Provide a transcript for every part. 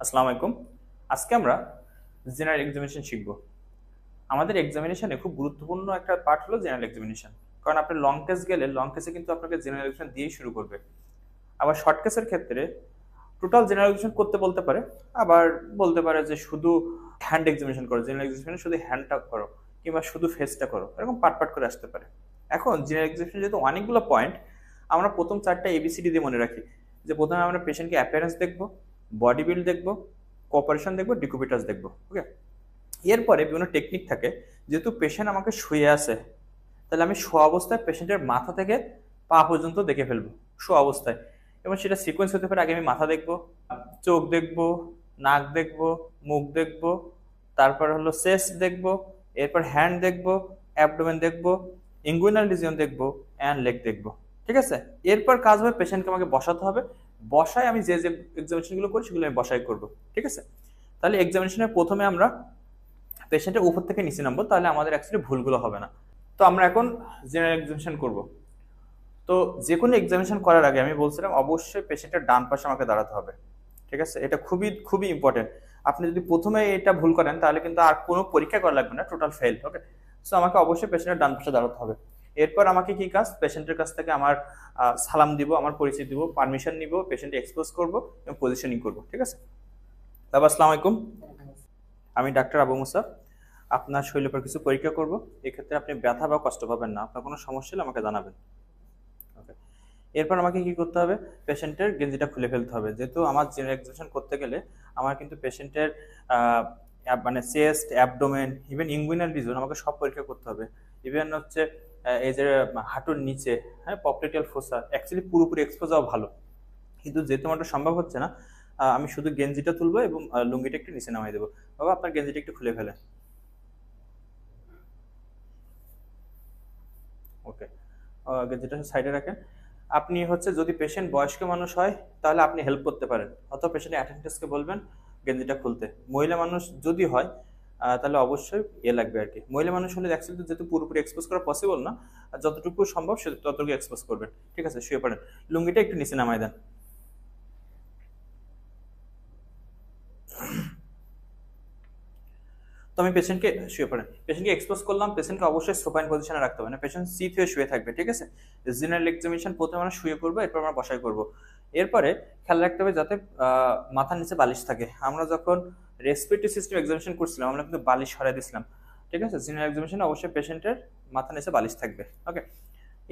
আসসালামু আলাইকুম। আজকে আমরা জেনারেল এক্সামিনেশন শিখব। আমাদের এক্সামিনেশনে খুব গুরুত্বপূর্ণ একটা পার্ট হলো জেনারেল এক্সামিনেশন। কারণ আপনি লং কেস গেলে লং কেসে কিন্তু আপনাকে জেনারেল এক্সামিনেশন দিয়েই শুরু করবে। আবার শর্ট কেসের ক্ষেত্রে টোটাল জেনারেল এক্সামিনেশন করতে বলতে পারে, আবার বলতে পারে যে শুধু হ্যান্ড এক্সামিনেশন করো, জেনারেল এক্সামিনেশন শুধু হ্যান্ডটা করো কিংবা শুধু ফেসটা করো, এরকম পার্ট পার্ট করে আসতে পারে। এখন জেনারেল এক্সামিনেশন যেহেতু অনেকগুলো পয়েন্ট, আমরা প্রথম চারটা এবিসিডি দিয়ে মনে রাখি। যে প্রথমে আমরা পেশেন্টকে অ্যাপিয়ারেন্স দেখবো, বডি বিল্ড দেখবো, কোঅপারেশন দেখবো, ডিকুবিটাস দেখবো। ওকে, এরপরে বিভিন্ন টেকনিক থাকে। যেহেতু পেশেন্ট আমাকে শুয়ে আছে, তাহলে আমি শোয়া অবস্থায় পেশেন্টের মাথা থেকে পা পর্যন্ত দেখে ফেলবো শোয়া অবস্থায়। এবং সেটা সিকোয়েন্স হতে পারে, আগে আমি মাথা দেখবো, চোখ দেখবো, নাক দেখবো, মুখ দেখবো, তারপর হলো চেস্ট দেখবো, এরপর হ্যান্ড দেখবো, অ্যাবডোমেন দেখবো, ইঙ্গুইনাল রিজিয়ন দেখবো, অ্যান্ড লেগ দেখবো। ঠিক আছে, এরপর কাজ হবে পেশেন্টকে আমাকে বসাতে হবে। বসায় আমি যে যে এক্সামিনেশনগুলো করি সেগুলো আমি বসাই করবো। ঠিক আছে, তাহলে এক্সামিনেশনের প্রথমে আমরা পেশেন্টের উপর থেকে নিচে নামবো, তাহলে আমাদের অ্যাকচুয়ালি ভুলগুলো হবে না। তো আমরা এখন জেনারেল এক্সামিনেশন করব। তো যে কোনো এক্সামিনেশন করার আগে আমি বলছিলাম অবশ্যই পেশেন্টের ডান পাশে আমাকে দাঁড়াতে হবে। ঠিক আছে, এটা খুবই খুবই ইম্পর্টেন্ট। আপনি যদি প্রথমে এটা ভুল করেন তাহলে কিন্তু আর কোনো পরীক্ষা করা লাগবে না, টোটাল ফেল। ওকে, সো আমাকে অবশ্যই পেশেন্টের ডান পাশে দাঁড়াতে হবে। এরপর আমাকে কি কাজ, পেশেন্টের কাছ থেকে আমার সালাম দিব, আমার পরিচয় দিব, পারমিশন নিব, পেশেন্ট এক্সপোজ করব এবং পজিশনিং করব। ঠিক আছে, তারপর আসসালামু আলাইকুম, আমি ডাক্তার আবু মুসা। আপনার শরীরের উপর কিছু পরীক্ষা করব। এক্ষেত্রে আপনি ব্যথা বা কষ্ট পাবেন না। আপনার কোনো সমস্যা হলে আমাকে জানাবেন। ওকে, এরপর আমাকে কি করতে হবে, পেশেন্টের গেঞ্জিটা খুলে ফেলতে হবে। যেহেতু আমার জেনারেল এক্সামিনেশন করতে গেলে আমার কিন্তু পেশেন্টের মানে chest, abdomen, even inguinal reason আমাকে সব পরীক্ষা করতে হবে। ইভেন হচ্ছে এই যে হাঁটুর নিচে, হ্যাঁ, পপলিটেল ফোসা অ্যাকচুয়ালি পুরোপুরি এক্সপোজ হওয়া ভালো, কিন্তু যেহেতু আমার ওটা সম্ভব হচ্ছে না, আমি শুধু গেঞ্জিটা তুলবো এবং লুঙ্গিটা একটু নিচে নামাই দেবো। বাবা, আপনার গেঞ্জিটা একটু খুলে ফেলে। ওকে, যেটা সাইডে রাখেন। আপনি হচ্ছে যদি পেশেন্ট বয়স্ক মানুষ হয় তাহলে আপনি হেল্প করতে পারেন, অথবা পেশেন্ট অ্যাটেন্ডেন্টকে বলবেন গেঞ্জিটা খুলতে। মহিলা মানুষ যদি হয় তাহলে অবশ্যই লাগবে আর কি। মহিলা মানুষ হলে অ্যাকচুয়ালি যেহেতু পুরোপুরি এক্সপোজ করা পসিবল না, আর যতটুকু সম্ভব সে ততটুকু এক্সপোজ করবেন। ঠিক আছে, শুয়ে পড়েন, লুঙ্গিটা একটু নিচে নামাই দেন। তো আমি পেশেন্টকে শুয়ে পড়েন, পেশেন্টকে এক্সপোজ করলাম। পেশেন্টকে অবশ্যই সোপাইন পজিশনে রাখতে হবে না, পেশেন্ট সিট হয়ে শুয়ে থাকবে। ঠিক আছে, জেনারেল এক্সামিনেশন প্রথমে আমরা শুয়ে করবো, এরপর আমরা বসাই করবো। এরপরে খেয়াল রাখতে হবে যাতে মাথার নিচে বালিশ থাকে। আমরা যখন রেসপিরেটরি সিস্টেম এক্সামিনেশন করছিলাম আমরা কিন্তু বালিশ সরাই দিয়েছিলাম। ঠিক আছে, জেনারেল এক্সামিনেশনে অবশ্যই পেশেন্টের মাথার নিচে বালিশ থাকবে। ওকে,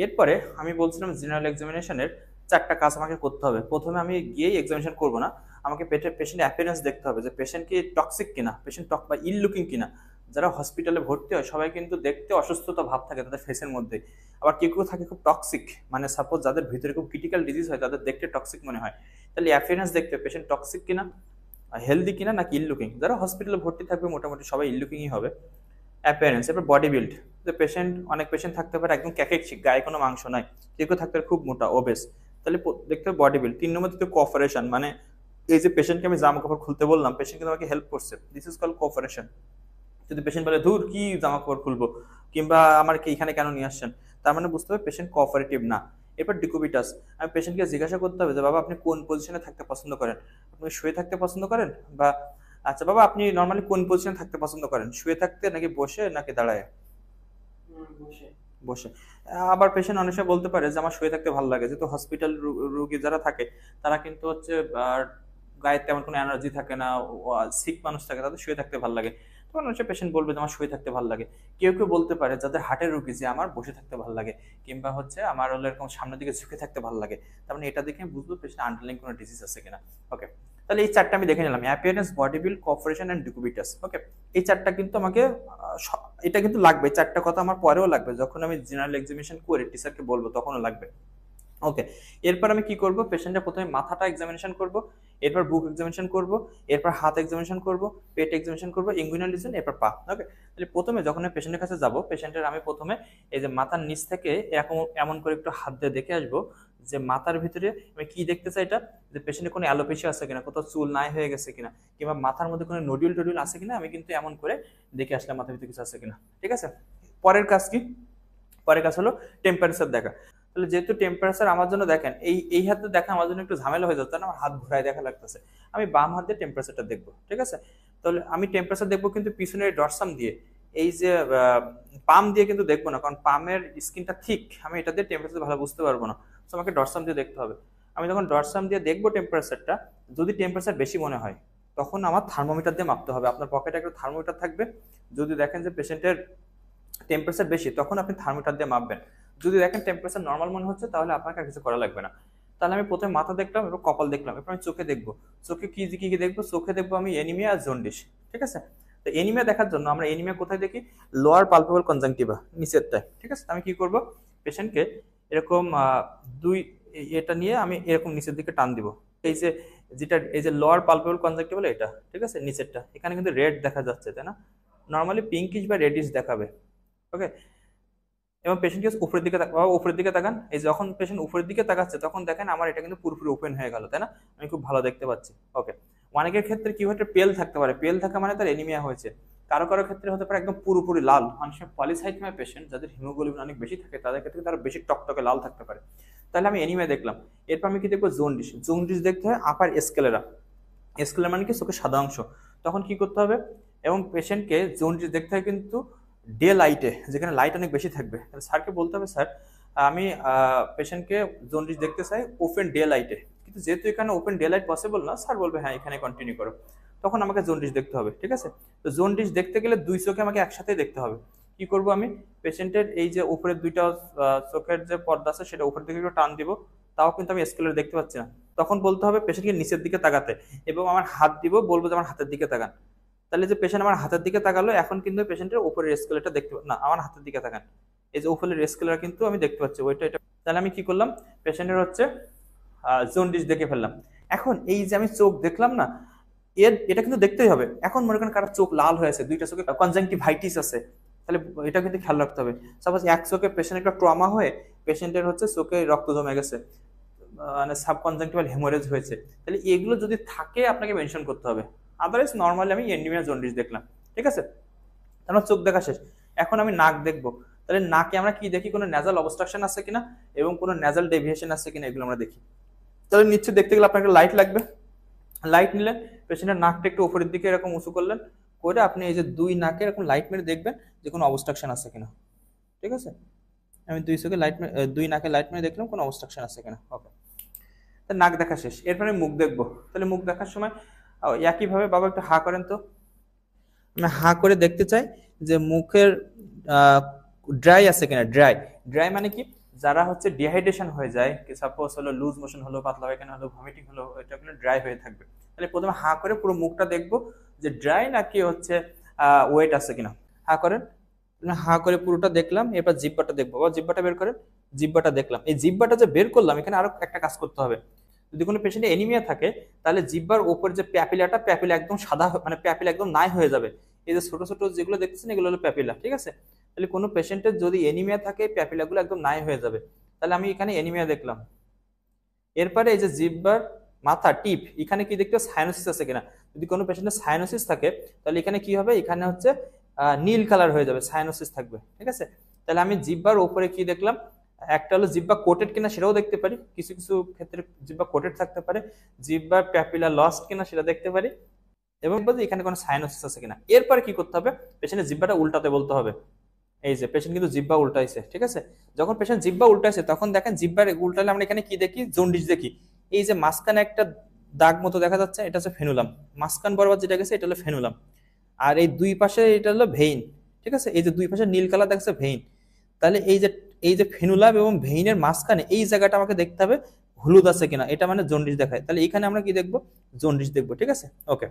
এরপরে আমি বলছিলাম জেনারেল এক্সামিনেশনের চারটা কাজ আমাকে করতে হবে। প্রথমে আমি গিয়েই এক্সামিনেশন করবো না, আমাকে পেশেন্ট অ্যাপিয়ারেন্স দেখতে হবে যে পেশেন্ট কি টক্সিক কিনা, পেশেন্ট টক বা ইল লুকিং কিনা। যারা হসপিটালে ভর্তি হয় সবাই কিন্তু দেখতে অসুস্থতা ভাব থাকে তাদের ফেসের মধ্যে। আবার কেউ কেউ থাকে খুব টক্সিক, মানে সাপোজ যাদের ভিতরে খুব ক্রিটিক্যাল ডিজিজ হয় তাদের দেখতে টক্সিক মনে হয়। তাহলে অ্যাপিয়ারেন্স দেখতে পেশেন্ট টক্সিক কিনা, হেলদি কিনা, নাকি ইল লুকিং। যারা হসপিটালে ভর্তি থাকবে মোটামুটি সবাই ইল লুকিংই হবে। অ্যাপিয়ারেন্স, এবার বডি বিল্ড। যে পেশেন্ট, অনেক পেশেন্ট থাকতে পারে একদম ক্যাকেকচিক, গায়ে কোনো মাংস নাই, কেউ কেউ থাকতে পারে খুব মোটা ওবেস, তাহলে দেখতে হবে বডি বিল্ড। 3 নম্বর দিকে কোঅপারেশন, মানে এই যে পেশেন্টকে আমি জামা কাপড় খুলতে বললাম, পেশেন্ট কিন্তু আমাকে হেল্প করছে, দিস ইজ কল কোঅপারেশন। যদি পেশেন্ট বলে ধুর কি জামা কাপড় খুলবো, কিংবা আমার কি এখানে কেন নিয়ে আসছেন, তার মানে বুঝতে হবে পেশেন্ট কোঅপারেটিভ না। এরপর ডিকুবিটাস, আমি পেশেন্টকে জিজ্ঞাসা করতে হবে যে বাবা আপনি কোন পজিশনে থাকতে পছন্দ করেন, আপনি শুয়ে থাকতে পছন্দ করেন, বা আচ্ছা বাবা আপনি নর্মালি কোন পজিশনে থাকতে পছন্দ করেন, শুয়ে থাকতে নাকি বসে নাকি দাঁড়ায়? বসে। আবার পেশেন্ট অনেক সময় বলতে পারে যে আমার শুয়ে থাকতে ভালো লাগে, যেহেতু হসপিটাল রোগী যারা থাকে তারা কিন্তু হচ্ছে গায়ে তেমন কোনো এনার্জি থাকে না, সিক মানুষ থাকে, তাদের শুয়ে থাকতে ভালো লাগে। তখন হচ্ছে পেশেন্ট বলবে যে আমার শুয়ে থাকতে ভালো লাগে। কেউ কেউ বলতে পারে যাদের হার্টের রোগী যে আমার বসে থাকতে ভালো লাগে, কিংবা হচ্ছে আমার হলো এরকম সামনের দিকে ঝুঁকে থাকতে ভালো লাগে। তার মানে এটা দেখে আমি বুঝবো পেশেন্ট আন্ডারলাইন কোনো ডিজিজ আছে কিনা। ওকে, তাহলে এই চারটা আমি দেখে নিলাম, appearance, body build, cooperation and decubitus. Okay, এই চারটা কিন্তু আমাকে এটা কিন্তু লাগবে। চারটা কথা আমার পরেও লাগবে, যখন আমি জেনারেল এক্সামিনেশন করে টিচারকে বলবো তখনও লাগবে। ওকে, এরপর আমি কি করব, পেশেন্টের প্রথমে মাথাটা এক্সামিনেশন করব, এরপর বুক এক্সামিনেশন করব, এরপর হাত এক্সামিনেশন করব, পেট এক্সামিনেশন করব, ইঙ্গুইনাল রিজন, এরপর পা। ওকে, তাহলে প্রথমে যখন আমি পেশেন্টের কাছে যাব, পেশেন্টের আমি প্রথমে এই যে মাথার নিচ থেকে এরকম এমন করে একটু হাত দিয়ে দেখে আসবো যে মাথার ভিতরে আমি কি দেখতে চাই, এটা যে পেশেন্টের কোনো অ্যালোপেশিয়া আছে কিনা, কোথাও চুল নাই হয়ে গেছে কিনা, কিংবা মাথার মধ্যে কোনো নডিউল টডিউল আছে কিনা, আমি কিন্তু এমন করে দেখে আসলাম মাথার ভিতরে কিছু আছে কিনা। ঠিক আছে, পরের কাজ কি, পরের কাজ হলো টেম্পারেচার দেখা। তাহলে যেহেতু টেম্পারেচার আমার জন্য দেখেন এই হাতে দেখা আমার জন্য একটু ঝামেলা হয়ে যাচ্ছে না, আমার হাত ঘোরায় দেখা লাগতেছে, আমি বাম হাত দিয়ে টেম্পারেচারটা দেখবো, ঠিক আছে? তাহলে আমি টেম্পারেচার দেখবো কিন্তু পিছনের ডরসাম দিয়ে, এই যে পাম দিয়ে কিন্তু দেখবো না, কারণ পামের স্কিনটা ঠিক, আমি এটা দিয়ে টেম্পারেচার ভালো বুঝতে পারবো না। তো আমাকে ডরসাম দিয়ে দেখতে হবে। আমি যখন ডরসাম দিয়ে দেখবো টেম্পারেচারটা, যদি টেম্পারেচার বেশি মনে হয় তখন আমার থার্মোমিটার দিয়ে মাপতে হবে। আপনার পকেটে একটা থার্মোমিটার থাকবে, যদি দেখেন যে পেশেন্টের টেম্পারেচার বেশি তখন আপনি থার্মোমিটার দিয়ে মাপবেন। যদি দেখেন টেম্পারেচার নর্মাল মনে হচ্ছে তাহলে আপনাকে আর কিছু করা লাগবে না। তাহলে আমি প্রথমে মাথা দেখলাম, এরপর কপাল দেখলাম, এরপর আমি চোখে দেখবো। চোখে কি কি কি দেখবো? চোখে দেখবো আমি এনিমিয়া আর জন্ডিস, ঠিক আছে? তো এনিমিয়া দেখার জন্য আমরা এনিমিয়া কোথায় দেখি? লোয়ার পালপেবল কনজাংটিভা, নিচেরটায়, ঠিক আছে? আমি কি করব, পেশেন্টকে এরকম দুই এটা নিয়ে আমি এরকম নিচের দিকে টান দিব। এই যে যেটা এই যে লোয়ার পালপেবল কনজাংটিভা এটা, ঠিক আছে? নিচেরটা এখানে কিন্তু রেড দেখা যাচ্ছে, তাই না? নর্মালি পিঙ্কিশ বা রেডিশ দেখাবে, ওকে? এবং পেশেন্টকে উপরের দিকে উপরের দিকে তাকান। এই যখন পেশেন্ট উপরের দিকে তাকাচ্ছে তখন দেখেন আমার এটা কিন্তু পুরোপুরি ওপেন হয়ে গেল, তাই না? আমি খুব ভালো দেখতে পাচ্ছি, ওকে? অনেকের ক্ষেত্রে কি হচ্ছে, পেল থাকতে পারে, পেল থাকা মানে তার এনিমিয়া হয়েছে। কারো কারো ক্ষেত্রে হতে পারে একদম পুরোপুরি লাল, অনেক সময় পলিসাইথেমিয়া পেশেন্ট যাদের হিমোগ্লোবিন অনেক বেশি থাকে তাদের ক্ষেত্রে তারা বেশি টকটকে লাল থাকতে পারে। তাহলে আমি এনিমিয়া দেখলাম, এরপর আমি কি দেখবো? জন্ডিস। জন্ডিস দেখতে হয় আপার স্কেলেরা, স্কেলের মানে কি চোখের সাদা অংশ। তখন কি করতে হবে? এবং পেশেন্টকে জন্ডিস দেখতে হয় কিন্তু ডে লাইটে, যেখানে লাইট অনেক বেশি থাকবে। তাহলে স্যারকে বলতে হবে, স্যার আমি পেশেন্টকে জন্ডিস দেখতে চাই ওপেন ডে লাইটে, কিন্তু যেহেতু এখানে ওপেন ডে লাইট পসিবল না, স্যার বলবে হ্যাঁ এখানে কন্টিনিউ করো। তখন আমাকে জন্ডিস দেখতে হবে, ঠিক আছে? তো জন্ডিস দেখতে গেলে দুই চোখে আমাকে একসাথে দেখতে হবে। কি করব আমি? পেশেন্টের এই যে উপরের দুইটা চোখের যে পর্দা আছে সেটা উপরের দিকে একটু টান দিব, তাও কিন্তু আমি স্কেলের দেখতে পাচ্ছি না। তখন বলতে হবে পেশেন্টকে নিচের দিকে তাকাতে, এবং আমার হাত দিব, বলবো যে আমার হাতের দিকে তাকান। তাহলে যে পেশেন্ট আমার হাতের দিকে তাকালো, এখন কিন্তু পেশেন্টের উপরের স্কেলটা দেখতে না, আমার হাতের দিকে তাকান, এই যে উপরের স্কেলার কিন্তু আমি দেখতে পাচ্ছি ওইটা এটা। তাহলে আমি কি করলাম? পেশেন্টের হচ্ছে জন্ডিস দেখে ফেললাম। এখন এই যে আমি চোখ দেখলাম না, এটা কিন্তু দেখতেই হবে। এখন মনে করেন কারো চোখ লাল হয়েছে, দুইটা চোখে কনজাংটিভাইটিস আছে, তাহলে এটা কিন্তু খেয়াল রাখতে হবে। সাপোজ এক চোখে পেশেন্ট একটা ট্রমা হয়ে পেশেন্টের হচ্ছে চোখে রক্ত জমে গেছে, মানে সাবকনজাংটিভাল হেমোরেজ হয়েছে, তাহলে এগুলো যদি থাকে আপনাকে মেনশন করতে হবে। আদারওয়াইজ নর্মালি আমি এন্ডিমিয়া জন্ডিস দেখলাম, ঠিক আছে? আমার চোখ দেখা শেষ। এখন আমি নাক দেখবো। তাহলে নাকে আমরা কি দেখি? কোনো ন্যাজাল অবস্ট্রাকশন আছে কিনা এবং কোনো ন্যাজাল ডেভিয়েশন আছে কিনা, এগুলো আমরা দেখি। তাহলে নিশ্চয় দেখতে গেলে আপনার একটা লাইট লাগবে। লাইট নিলেন, পেশেন্টের নাকটা একটু উপরের দিকে এরকম উঁচু করলেন, করে আপনি এই যে দুই নাকে এরকম লাইট মেরে দেখবেন যে কোনো অবস্ট্রাকশন আছে কিনা, ঠিক আছে? আমি দুই চোখে লাইট দুই নাকে লাইট মেরে দেখলাম কোনো অবস্ট্রাকশন আছে কিনা, ওকে? নাক দেখা শেষ, এরপরে মুখ দেখবো। তাহলে মুখ দেখার সময় একইভাবে বাবা একটু হা করেন তো। আমি হা করে দেখতে চাই যে মুখের ড্রাই আছে কিনা। ড্রাই, ড্রাই মানে কি? যারা হচ্ছে ডিহাইড্রেশন হয়ে যায়, সাপোজ হলো লুজ মোশন হলো, পাতলা পায়খানা হলো, ভমিটিং হলো, এটা কিন্তু ড্রাই হয়ে থাকবে। তাহলে প্রথমে হা করে পুরো মুখটা দেখবো যে ড্রাই নাকি হচ্ছে ওয়েট আছে কিনা। হা করেন, হা করে পুরোটা দেখলাম, এরপর জিব্বাটা দেখবো। বা জিব্বাটা বের করেন, জিব্বাটা দেখলাম। এই জিব্বাটা যে বের করলাম, এখানে আরো একটা কাজ করতে হবে। যদি কোনো পেশেন্টে এনিমিয়া থাকে তাহলে জিব্বার উপর যে প্যাপিলাটা, প্যাপিলা একদম সাদা, মানে প্যাপিলা একদম নাই হয়ে যাবে। এই যে ছোট ছোট যেগুলো দেখতেছেন এগুলো হলো প্যাপিলা, ঠিক আছে? তাহলে কোনো পেশেন্টের যদি এনিমিয়া থাকে প্যাপিলাগুলো একদম নাই হয়ে যাবে। তাহলে আমি এখানে এনিমিয়া দেখলাম। এরপরে এই যে জিব্বার মাথা টিপ, এখানে কি দেখতে সাইনোসিস আছে কিনা। যদি কোনো পেশেন্টের সাইনোসিস থাকে তাহলে এখানে কি হবে? এখানে হচ্ছে নীল কালার হয়ে যাবে, সাইনোসিস থাকবে, ঠিক আছে? তাহলে আমি জিব্বার উপরে কি দেখলাম? একটা হলো জিব্বা কোটেড কিনা সেটাও দেখতে পারি, কিছু কিছু ক্ষেত্রে জিব্বা কোটেড থাকতে পারে। জিব্বার প্যাপিলা লস্ট কিনা সেটা দেখতে পারি, এবং এখানে কোনো সাইনোসিস আছে কিনা। এরপরে কি করতে হবে? পেশেন্টের জিব্বাটা উল্টাতে বলতে হবে। এই যে পেশেন্ট কিন্তু জিব্বা উল্টাইছে, ঠিক আছে? যখন পেশেন্ট জিব্বা উল্টাইছে তখন দেখেন জিব্বার উল্টালে আমরা এখানে কি দেখি? জন্ডিস দেখি। এই যে মাঝখানে একটা দাগ মতো দেখা যাচ্ছে, এটা হচ্ছে ফেনুলাম। মাঝখান বরাবর যেটা গেছে এটা হলো ফেনুলাম, আর এই দুই পাশে এটা হলো ভেইন, ঠিক আছে? এই যে দুই পাশে নীল কালার দেখছে ভেইন। তাহলে এই যে ফেনুলাম এবং ভেইনের মাঝখানে এই জায়গাটা আমাকে দেখতে হবে হলুদ আছে কিনা, এটা মানে জন্ডিস দেখায়। তাহলে এখানে আমরা কি দেখবো? জন্ডিস দেখবো, ঠিক আছে? ওকে।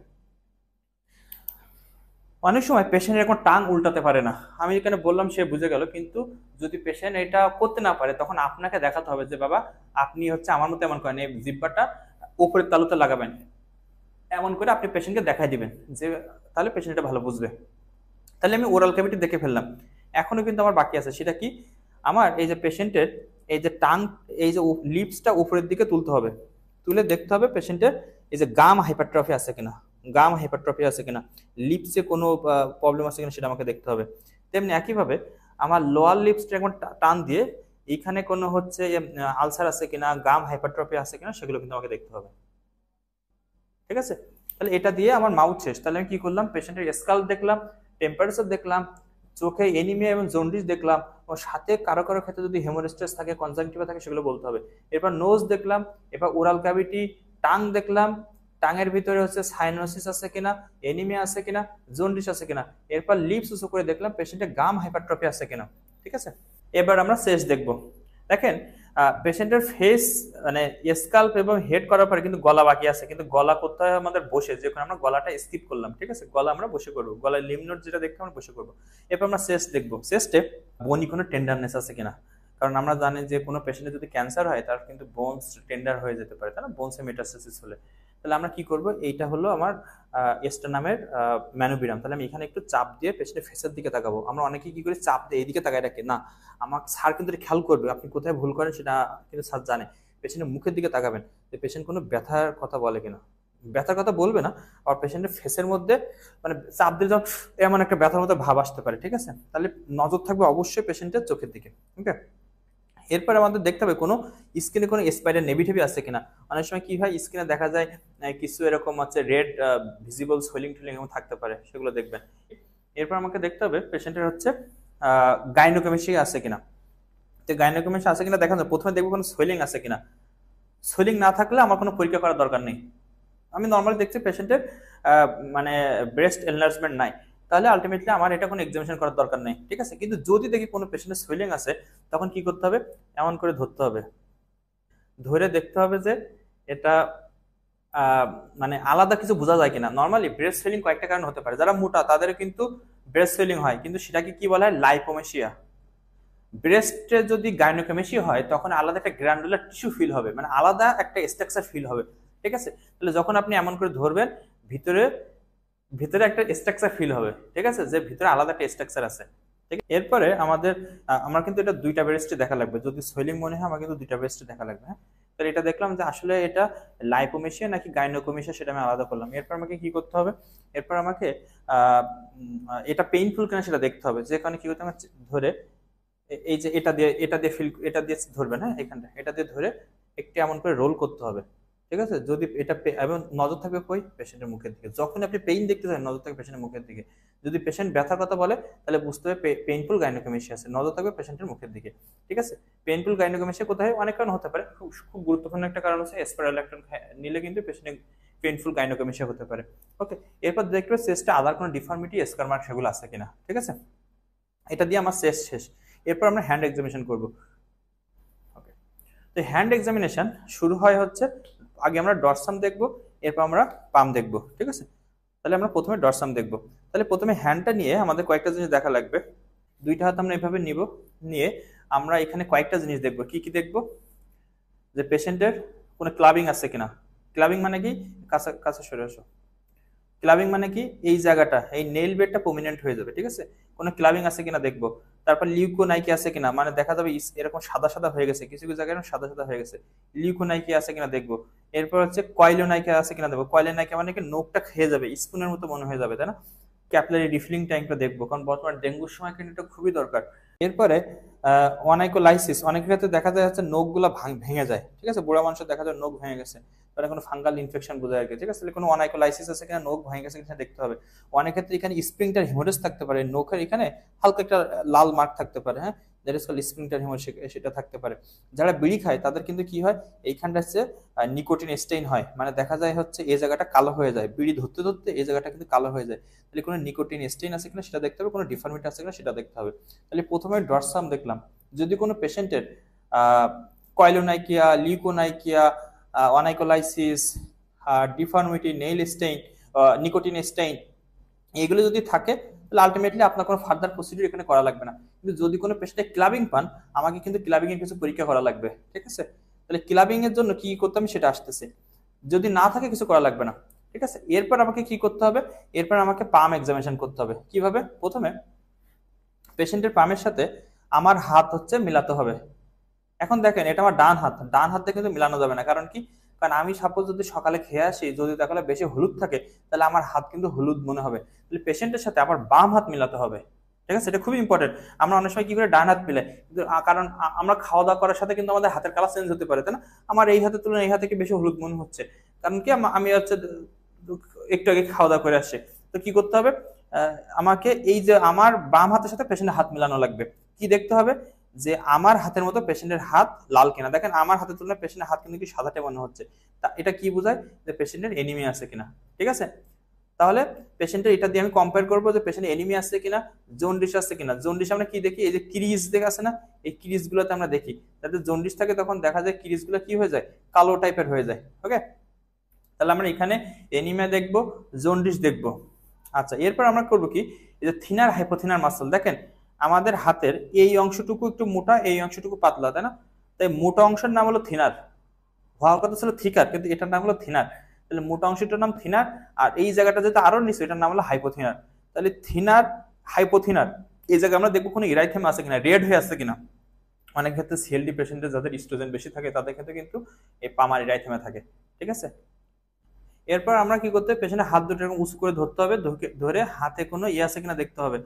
অনেক সময় পেশেন্ট এরকম টাং উল্টাতে পারে না, আমি এখানে বললাম সে বুঝে গেল, কিন্তু যদি পেশেন্ট এটা করতে না পারে তখন আপনাকে দেখাতে হবে যে বাবা আপনি হচ্ছে আমার মতো এমন করেন, এই জিব্বাটা উপরের তালুতে লাগাবেন, এমন করে আপনি পেশেন্টকে দেখাই দিবেন, যে তাহলে পেশেন্ট এটা ভালো বুঝবে। তাহলে আমি ওরাল ক্যাভিটি দেখে ফেললাম। এখনো কিন্তু আমার বাকি আছে, সেটা কি? আমার এই যে পেশেন্টের এই যে টাং, এই যে লিপসটা উপরের দিকে তুলতে হবে, তুলে দেখতে হবে পেশেন্টের এই যে গাম হাইপারট্রফি আছে কিনা, গাম হাইপারট্রফি আছে কিনা, লিপসে কোনো প্রবলেম আছে কিনা সেটা আমাকে দেখতে হবে। তেমনি একইভাবে আমার লোয়ার লিপসটা এখন টান দিয়ে এইখানে কোনো হচ্ছে আলসার আছে কিনা, গাম হাইপারট্রফি আছে কিনা, সেগুলো কিন্তু আমাকে দেখতে হবে। ঠিক আছে, তাহলে এটা দিয়ে আমার মাউথ শেষ। তাহলে আমি কি করলাম, পেশেন্টের স্কাল্প দেখলাম, টেম্পারেচার দেখলাম, চোখে এনিমিয়া এবং জন্ডিস দেখলাম, ও সাথে কারো কারো ক্ষেত্রে যদি হেমোরেস্টাস থাকে, কনজাংটিভা থাকে, সেগুলো বলতে হবে। এরপর নোজ দেখলাম, এরপর ওরাল ক্যাভিটি, টাং দেখলাম, টাঙের ভিতরে হচ্ছে সাইনোসিস আছে কিনা, এনিমিয়া আছে কিনা, জন্ডিস আছে কিনা। এরপর লিপস উঁচু করে দেখলাম পেশেন্টের গাম হাইপারট্রফি আছে কিনা। ঠিক আছে, এবার আমরা শেষ দেখব। দেখেন পেশেন্টের ফেস মানে স্কাল্প এবং হেড করার পরে কিন্তু গলা বাকি আছে, কিন্তু গলা করতে হয় আমাদের বসে, যখন আমরা গলাটা স্কিপ করলাম। ঠিক আছে, গলা আমরা বসে করবো, গলায় লিম্ফ নোড যেটা দেখতে আমরা বসে করবো। এরপর আমরা চেস্ট দেখবো। চেস্টে বনি কোনো টেন্ডারনেস আছে কিনা, কারণ আমরা জানি যে কোনো পেশেন্টের যদি ক্যান্সার হয় তার কিন্তু বোনস টেন্ডার হয়ে যেতে পারে, তাই না, বোনসে মেটাস্টাসিস হলে। তাহলে আমরা কি করব, এইটা হলো আমার স্টেনামের ম্যানোবিরাম। তাহলে আমি এখানে একটু চাপ দিয়ে পেশেন্টের ফেসের দিকে তাকাবো। আমরা অনেকে কি করি, চাপ দিয়ে এইদিকে তাকাই রাখি না, আমার স্যার কিন্তু খেয়াল করবে আপনি কোথায় ভুল করেন, সেটা কিন্তু স্যার জানে। পেশেন্টের মুখের দিকে তাকাবেন যে পেশেন্ট কোনো ব্যথার কথা বলে কিনা, ব্যথার কথা বলবে না, আর পেশেন্টের ফেসের মধ্যে মানে চাপ দিয়ে যখন এমন একটা ব্যথার মতো ভাব আসতে পারে। ঠিক আছে, তাহলে নজর থাকবে অবশ্যই পেশেন্টের চোখের দিকে। ওকে, এরপর আমাদের দেখতে হবে কোনো স্কিনে কোনো স্পাইডার নেভিটিভি আছে কিনা। অনেক সময় কি হয়, স্কিনে দেখা যায় কিছু এরকম হচ্ছে রেড ভিজিবল সোয়েলিং টোয়েলিং এরকম থাকতে পারে, সেগুলো দেখবেন। এরপর আমাকে দেখতে হবে পেশেন্টের হচ্ছে গাইনোকমেশিয়া আছে কিনা। তো গাইনোকমেশিয়া আছে কিনা দেখা যায় প্রথমে দেখবো কোনো সোয়েলিং আছে কিনা। সোয়েলিং না থাকলে আমার কোনো পরীক্ষা করার দরকার নেই। আমি নর্মালি দেখছি পেশেন্টের মানে ব্রেস্ট এনলার্জমেন্ট নাই, তাহলে আলটিমেটলি আমার এটা কোনো এক্সামিনেশন করার দরকার নেই। ঠিক আছে, কিন্তু যদি দেখি কোনো পেশেন্টের সোয়েলিং আছে, তখন কি করতে হবে, এমন করে ধরতে হবে, ধরে দেখতে হবে যে এটা মানে আলাদা কিছু বোঝা যায় কিনা। নর্মালি ব্রেস্ট সোয়েলিং কয়েকটা কারণ হতে পারে, যারা মোটা তাদের কিন্তু ব্রেস্ট সোয়েলিং হয়, কিন্তু সেটাকে কি বলা হয়, লাইপোমেশিয়া। ব্রেস্টে যদি গাইনোকমেশিয়া হয় তখন আলাদা একটা গ্র্যান্ডুলার টিস্যু ফিল হবে, মানে আলাদা একটা স্ট্রাকচার ফিল হবে। ঠিক আছে, তাহলে যখন আপনি এমন করে ধরবেন, ভিতরে ভিতরে একটা স্ট্রাকচার ফিল হবে। ঠিক আছে, যে ভিতরে আলাদা একটা স্ট্রাকচার আছে। ঠিক আছে, এরপরে আমাদের আমার কিন্তু এটা দুইটা ব্রেস্টে দেখা লাগবে, যদি সোয়েলিং মনে হয় আমার কিন্তু দুইটা ব্রেস্টে দেখা লাগবে। হ্যাঁ, তাহলে এটা দেখলাম যে আসলে এটা লাইপোমেশিয়া নাকি গাইনোকমেশিয়া, সেটা আমি আলাদা করলাম। এরপর আমাকে কি করতে হবে, এরপর আমাকে এটা পেইনফুল কিনা সেটা দেখতে হবে। যেখানে কি করতে হবে, ধরে এই যে এটা দিয়ে ধরবেন। হ্যাঁ, এখানটা এটা দিয়ে ধরে একটু এমন করে রোল করতে হবে। ঠিক আছে, যদি এটা এবং নজর থাকবে কই, পেশেন্টের মুখের দিকে। যখন আপনি পেইন দেখতে চান নজর থাকবে পেশেন্টের মুখের দিকে। যদি পেশেন্ট ব্যথার কথা বলে তাহলে বুঝতে হবে পেইনফুল গাইনোকমেশিয়া আছে, নজর থাকবে পেশেন্টের মুখের দিকে। ঠিক আছে, পেইনফুল গাইনোকমেশিয়া কোথায়, অনেক কারণ হতে পারে, খুব খুব গুরুত্বপূর্ণ একটা কারণ হচ্ছে স্পাইরালেক্টন নিলে কিন্তু পেশেন্টের পেইনফুল গাইনোকমেশিয়া হতে পারে। ওকে, এরপর দেখবে চেস্টে আদার কোনো ডিফর্মিটি স্কার মার্ক সেগুলো আছে কিনা। ঠিক আছে, এটা দিয়ে আমার চেস্ট শেষ। এরপর আমরা হ্যান্ড এক্সামিনেশন করব। ওকে, তো হ্যান্ড এক্সামিনেশন শুরু হয় হচ্ছে, আগে আমরা ডরসাম দেখব, এরপর আমরা পাম দেখব। ঠিক আছে, তাহলে আমরা প্রথমে ডরসাম দেখব। তাহলে প্রথমে হ্যান্ডটা নিয়ে আমাদের কয়েকটা জিনিস দেখা লাগবে। দুইটা হাত আমরা এভাবে নিব, নিয়ে আমরা এখানে কয়েকটা জিনিস দেখব। কি কি দেখব, যে পেশেন্টের কোনো ক্লাবিং আছে কিনা। ক্লাবিং মানে কি, কাছে কাছে সরে আসো। ক্লাবিং মানে কি, এই জায়গাটা এই নেইল বেডটা প্রমিনেন্ট হয়ে যাবে। ঠিক আছে, কোনো ক্লাবিং আছে কিনা দেখবো। তারপর লিউকোনাইকি আছে কিনা, মানে দেখা যাবে এরকম সাদা সাদা হয়ে গেছে, কিছু কিছু জায়গায় সাদা সাদা হয়ে গেছে, লিউকোনাইকি আছে কিনা দেখবো। এরপর হচ্ছে কয়েলোনাইকা আছে কিনা দেখবো। কয়েলোনাইকা মানে কি, নোকটা খেয়ে যাবে, স্পুনের মতো মনে হয়ে যাবে, তাই না। ক্যাপিলারি রিফিলিং টাইমটা দেখবো, কারণ বর্তমানে ডেঙ্গুর সময় কিন্তু এটা খুবই দরকার। এরপরে অনাইকোলাইসিস, অনেক ক্ষেত্রে দেখা যায় হচ্ছে নখগুলো ভেঙে যায়। ঠিক আছে, বুড়া মানুষের দেখা যায় নখ ভেঙে গেছে, তাহলে কোনো ফাঙ্গাল ইনফেকশন বোঝায় আর কি। ঠিক আছে, তাহলে কোনো অনাইকোলাইসিস আছে কিনা, নখ ভেঙে গেছে কিনা দেখতে হবে। অনেক ক্ষেত্রে এখানে স্প্রিংটার হিমোরেজ থাকতে পারে, নখের এখানে হালকা একটা লাল মার্ক থাকতে পারে। হ্যাঁ, দ্যাট ইজ কল্ড স্প্রিংটার হিমোরেজ, সেটা থাকতে পারে। যারা বিড়ি খায় তাদের কিন্তু কি হয়, এইখানটা হচ্ছে নিকোটিন স্টেইন হয়, মানে দেখা যায় হচ্ছে এই জায়গাটা কালো হয়ে যায়, বিড়ি ধরতে ধরতে এই জায়গাটা কিন্তু কালো হয়ে যায়। তাহলে কোনো নিকোটিন স্টেইন আছে কিনা সেটা দেখতে হবে, কোনো ডিফর্মিটি আছে কিনা সেটা দেখতে হবে। তাহলে প্রথমে ডরসাম দেখলাম, যদি কোনো পেশেন্টের koilonychia, leukonychia, onycholysis, deformity, nail stain, nicotine stain, এগুলো যদি থাকে তাহলে আলটিমেটলি আপনার কোনো ফার্দার প্রসিডিউর এখানে করা লাগবে না। কিন্তু যদি কোনো পেশেন্টে ক্লাবিং পান, আমাকে কিন্তু ক্লাবিং এর কিছু পরীক্ষা করা লাগবে। ঠিক আছে, তাহলে ক্লাবিং এর জন্য কি করতে হবে সেটা আসতেছে, যদি না থাকে কিছু করা লাগবে না। ঠিক আছে, এরপর আমাকে কি করতে হবে, এরপর আমাকে পাম এক্সামিনেশন করতে হবে। কিভাবে, প্রথমে পেশেন্টের পামের সাথে আমার হাত হচ্ছে মিলাতে হবে। এখন দেখেন এটা আমার ডান হাত, ডান হাতে কিন্তু মিলানো যাবে না, কারণ কি, কারণ আমি সাপোজ যদি সকালে খেয়ে আসি, যদি তাহলে বেশি হলুদ থাকে তাহলে আমার হাত কিন্তু হলুদ মনে হবে। তাহলে পেশেন্টের সাথে আবার বাম হাত মিলাতে হবে। ঠিক আছে, এটা খুবই ইম্পর্টেন্ট। আমরা অনেক সময় কি করে ডান হাত মিলাই, কিন্তু কারণ আমরা খাওয়া দাওয়া করার সাথে কিন্তু আমাদের হাতের কালার চেঞ্জ হতে পারে, তাই না? আমার এই হাতের তুলনায় এই হাতে কি বেশি হলুদ মনে হচ্ছে, কারণ কি আমি হচ্ছে একটু আগে খাওয়া দাওয়া করে আসছি। তো কি করতে হবে, আমাকে এই যে আমার বাম হাতের সাথে পেশেন্টের হাত মিলানো লাগবে। কি দেখতে হবে, যে আমার হাতের মতো পেশেন্টের হাত লাল কিনা। দেখেন আমার হাতের তুলনায় পেশেন্টের হাত কিন্তু কি সাদাটে মনে হচ্ছে, তা এটা কি বোঝায়, যে পেশেন্টের এনিমি আছে কিনা। ঠিক আছে, তাহলে পেশেন্টের এটা দিয়ে আমি কম্পেয়ার করবো যে পেশেন্ট এনিমি আছে কিনা, জন্ডিস আছে কিনা। জন্ডিস আমরা কি দেখি, এই যে ক্রিজ দেখে আছে না, এই ক্রিজ গুলোতে আমরা দেখি, যাতে জন্ডিস থাকে তখন দেখা যায় ক্রিজ গুলো কি হয়ে যায়, কালো টাইপের হয়ে যায়। ওকে, তাহলে আমরা এখানে এনিমিয়া দেখবো, জন্ডিস দেখবো। আচ্ছা, এরপর আমরা করবো কি, এই যে থিনার হাইপোথিনার মাসল, দেখেন আমাদের হাতের এই অংশটুকু একটু মোটা, এই অংশটুকু পাতলা, তাই না? তাই মোটা অংশের নাম হলো থিনার, হওয়ার কথা ছিল থিকার, কিন্তু এটার নাম হলো থিনার। তাহলে মোটা অংশটার নাম থিনার, আর এই জায়গাটা যেটা আরো নিচে এটার নাম হলো হাইপোথিনার। তাহলে থিনার, হাইপোথিনার, এই জায়গায় আমরা দেখবো কোনো ইরাইথেমা আছে কিনা, রেড হয়ে আছে কিনা। অনেক ক্ষেত্রে সিএলডি পেশেন্টের যাদের স্ট্রোজেন বেশি থাকে তাদের ক্ষেত্রে কিন্তু এই পামার ইরাইথেমা থাকে। ঠিক আছে, এরপর আমরা কি করতে হবে, পেশেন্টের হাত দুটো এরকম উঁচু করে ধরতে হবে, ধরে হাতে কোনো ইয়ে আছে কিনা দেখতে হবে,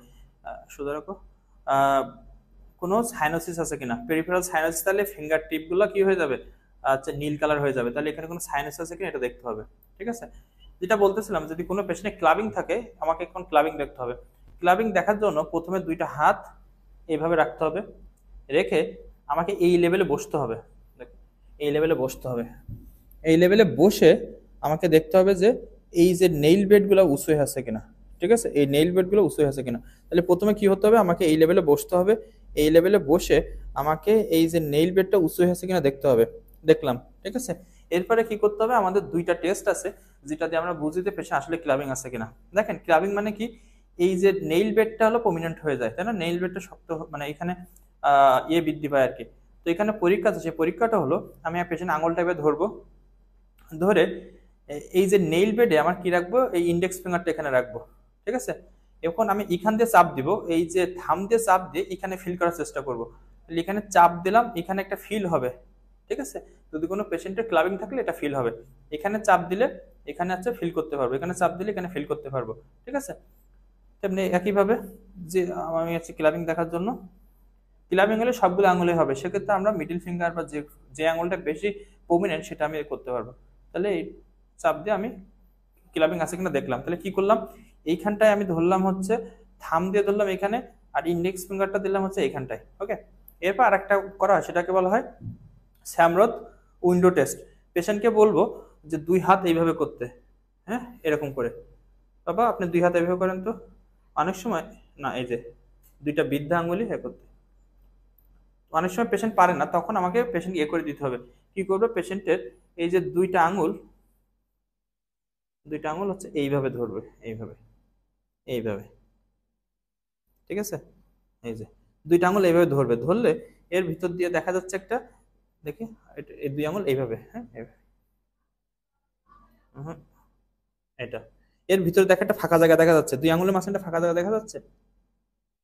সোজা রাখো, কোনো সাইনোসিস আছে কিনা, পেরিফেরাল সাইনোসিস, তাহলে ফিঙ্গার টিপ গুলো কি হয়ে যাবে, আচ্ছা নীল কালার হয়ে যাবে, তাহলে এখানে কোনো সাইনাস আছে কিনা এটা দেখতে হবে। ঠিক আছে, যেটা বলতেছিলাম, যদি কোনো পেশেন্টে ক্লাবিং থাকে আমাকে এখন ক্লাবিং দেখতে হবে। ক্লাবিং দেখার জন্য প্রথমে দুইটা হাত এইভাবে রাখতে হবে, রেখে আমাকে এই লেভেলে বসতে হবে। এই লেভেলে বসতে হবে, এই লেভেলে বসে আমাকে দেখতে হবে যে এই যে নেইল বেড গুলো উঁচু হয়ে আছে কিনা। ঠিক আছে, এই নেইল বেড গুলো উঁচু হয়ে আছে কিনা। তাহলে প্রথমে কি হতে হবে, আমাকে এই লেভেলে বসতে হবে, এই লেভেলে বসে আমাকে এই যে নেইল বেডটা উঁচু হয়ে আছে কিনা দেখতে হবে। দেখলাম, ঠিক আছে। এরপরে কি করতে হবে, আমাদের দুইটা টেস্ট আছে যেটা দিয়ে আমরা বুঝতে পেশে আসলে ক্লাবিং আছে কিনা। দেখেন ক্লাবিং মানে কি, এই যে নেইল বেডটা হলো প্রমিনেন্ট হয়ে যায়, তাই না? নেইল বেডটা শক্ত, মানে এখানে ইয়ে বৃদ্ধি পায় আর কি। তো এখানে পরীক্ষা আছে, সেই পরীক্ষাটা হলো আমি পেশেন্ট আঙুল টাইপে ধরবো, ধরে এই যে নেইল বেডে আমার কি রাখবো, এই ইন্ডেক্স ফিঙ্গারটা এখানে রাখবো। ঠিক আছে, এখন আমি এখান দিয়ে চাপ দিব, এই যে থাম দিয়ে চাপ দিয়ে এখানে ফিল করার চেষ্টা করবো। এখানে চাপ দিলাম, এখানে একটা ফিল হবে। ঠিক আছে, যদি কোনো পেশেন্টের ক্লাবিং থাকলে এটা ফিল হবে। এখানে চাপ দিলে এখানে হচ্ছে ফিল করতে পারবো, এখানে চাপ দিলে এখানে ফিল করতে পারবো। ঠিক আছে, তেমনি একইভাবে যে আমি হচ্ছে ক্লাবিং দেখার জন্য, ক্লাবিং হলে সবগুলো আঙুলে হবে, সেক্ষেত্রে আমরা মিডিল ফিঙ্গার বা যে যে আঙুলটা বেশি প্রমিনেন্ট সেটা আমি করতে পারবো। তাহলে এই চাপ দিয়ে আমি ক্লাবিং আছে কিনা দেখলাম। তাহলে কি করলাম, এইখানটায় আমি ধরলাম হচ্ছে থাম দিয়ে ধরলাম এখানে, আর ইন্ডেক্স ফিঙ্গারটা দিলাম হচ্ছে এইখানটায়। ওকে, এরপর আরেকটা করা হয়, সেটাকে বলা হয় স্যামরথ উইন্ডো টেস্ট। পেশেন্টকে বলবো যে দুই হাত এইভাবে করতে, হ্যাঁ এরকম করে, বাবা আপনি দুই হাত এইভাবে করেন তো। অনেক সময় না, এই যে দুইটা বৃদ্ধা আঙুলি করতে, অনেক সময় পেশেন্ট পারে না, তখন আমাকে পেশেন্ট ইয়ে করে দিতে হবে। কি করবে, পেশেন্টের এই যে দুইটা আঙুল, দুইটা আঙুল হচ্ছে এইভাবে ধরবে, এইভাবে এইভাবে। ঠিক আছে, এই যে দুইটা আঙুল এইভাবে ধরবে, ধরলে এর ভিতর দিয়ে দেখা যাচ্ছে একটা, দেখি এই দুই আঙুল এইভাবে, হ্যাঁ হুম, এটা এর ভিতরে দেখা একটা ফাঁকা জায়গা দেখা যাচ্ছে, দুই আঙুলের মাঝখানে ফাঁকা জায়গা দেখা যাচ্ছে।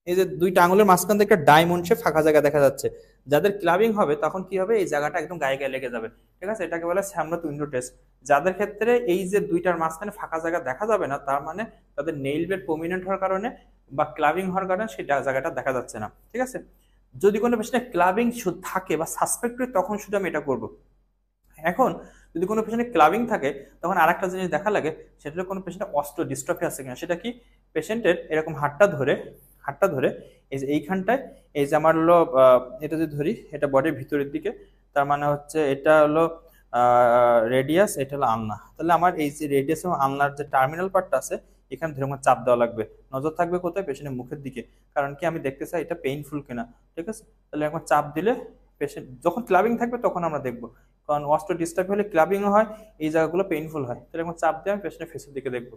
এই যে দুইটা আঙুলের মাঝখান থেকে একটা ডায়মন্ড শেপ ফাঁকা জায়গা দেখা যাচ্ছে। যাদের ক্লাবিং হবে তখন কি হবে, এই জায়গাটা একদম গায়ে গায়ে লেগে যাবে। ঠিক আছে, এটাকে বলে স্যামরথ উইন্ডো টেস্ট। যাদের ক্ষেত্রে এই যে দুইটার মাঝখানে ফাঁকা জায়গা দেখা যাবে না, তার মানে তাদের নেইল বেড প্রমিনেন্ট হওয়ার কারণে বা ক্লাবিং হওয়ার কারণে সেই জায়গাটা দেখা যাচ্ছে না। ঠিক আছে, যদি কোনো পেশেন্টের ক্লাবিং থাকে বা সাসপেক্ট হয় তখন শুধু আমি এটা করব। এখন যদি কোনো পেশেন্টের ক্লাবিং থাকে তখন আরেকটা জিনিস দেখা লাগে, সেটা হলো কোনো পেশেন্টের অস্টিও ডিস্ট্রফি আছে কিনা। সেটা কি, পেশেন্টের এরকম হাতটা ধরে, হাতটা ধরে এই যে এইখানটায়, এই যে আমার হলো এটা যদি ধরি, এটা বডির ভিতরের দিকে, তার মানে হচ্ছে এটা হলো রেডিয়াস, এটা হলো আলনা। তাহলে আমার এই যে রেডিয়াস এবং আলনার যে টার্মিনাল পার্টটা আছে, এখানে ধরে আমার চাপ দেওয়া লাগবে। নজর থাকবে কোথায়, পেশেন্টের মুখের দিকে, কারণ কি আমি দেখতে চাই এটা পেইনফুল কিনা। ঠিক আছে, তাহলে একবার চাপ দিলে পেশেন্ট যখন ক্লাবিং থাকবে তখন আমরা দেখবো, কারণ অস্টিও ডিস্টার্ব হলে ক্লাবিংও হয়, এই জায়গাগুলো পেইনফুল হয়। তাহলে একবার চাপ দিয়ে আমি পেশেন্টের ফেসের দিকে দেখবো,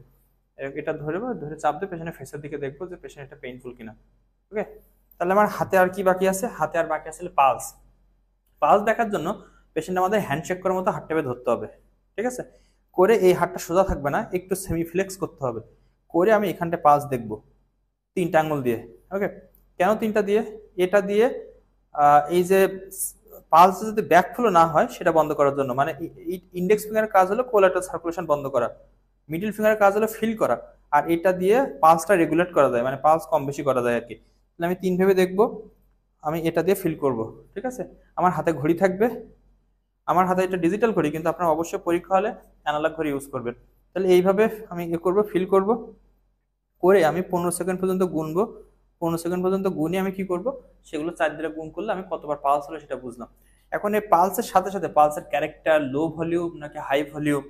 এটা ধরে ধরে চাপ দিয়ে পেশেন্টের ফেসের দিকে দেখবো যে পেশেন্ট এটা পেইনফুল কিনা। ওকে, তাহলে আমার হাতে আর কি বাকি আছে, হাতে আর বাকি আছে পালস। পালস দেখার জন্য পেশেন্ট আমাদের হ্যান্ডশেক করার মতো হাত টেপে ধরতে হবে। ঠিক আছে, করে এই হাতটা সোজা থাকবে না, একটু সেমি ফ্লেক্স করতে হবে, করে আমি এখানটা পালস দেখবো তিনটা আঙুল দিয়ে। ওকে, কেন তিনটা দিয়ে, এটা দিয়ে এই যে পালস যদি ব্যাকফ্লো না হয় সেটা বন্ধ করার জন্য, মানে ইন্ডেক্স ফিঙ্গারের কাজ হলো কোলাটারাল সার্কুলেশন বন্ধ করা, মিডল ফিঙ্গারের কাজ হলো ফিল করা, আর এটা দিয়ে পালসটা রেগুলেট করা যায়, মানে পালস কম বেশি করা যায় আর কি। তাহলে আমি 3 ভেবে দেখবো, আমি এটা দিয়ে ফিল করব। ঠিক আছে, আমার হাতে ঘড়ি থাকবে, আমার হাতে এটা ডিজিটাল ঘড়ি, কিন্তু আপনার অবশ্যই পরীক্ষা হলে অ্যানালগ ঘড়ি ইউজ করবেন। তাহলে এইভাবে আমি করব, ফিল করব, করে আমি 15 সেকেন্ড পর্যন্ত গুনবো। 15 সেকেন্ড পর্যন্ত গুনে আমি কি করব, সেগুলো 4 দিয়ে গুণ করলে আমি কতবার পালস হলো সেটা বুঝলাম। এখন এই পালসের সাথে সাথে পালসের ক্যারেক্টার লো ভলিউম নাকি হাই ভলিউম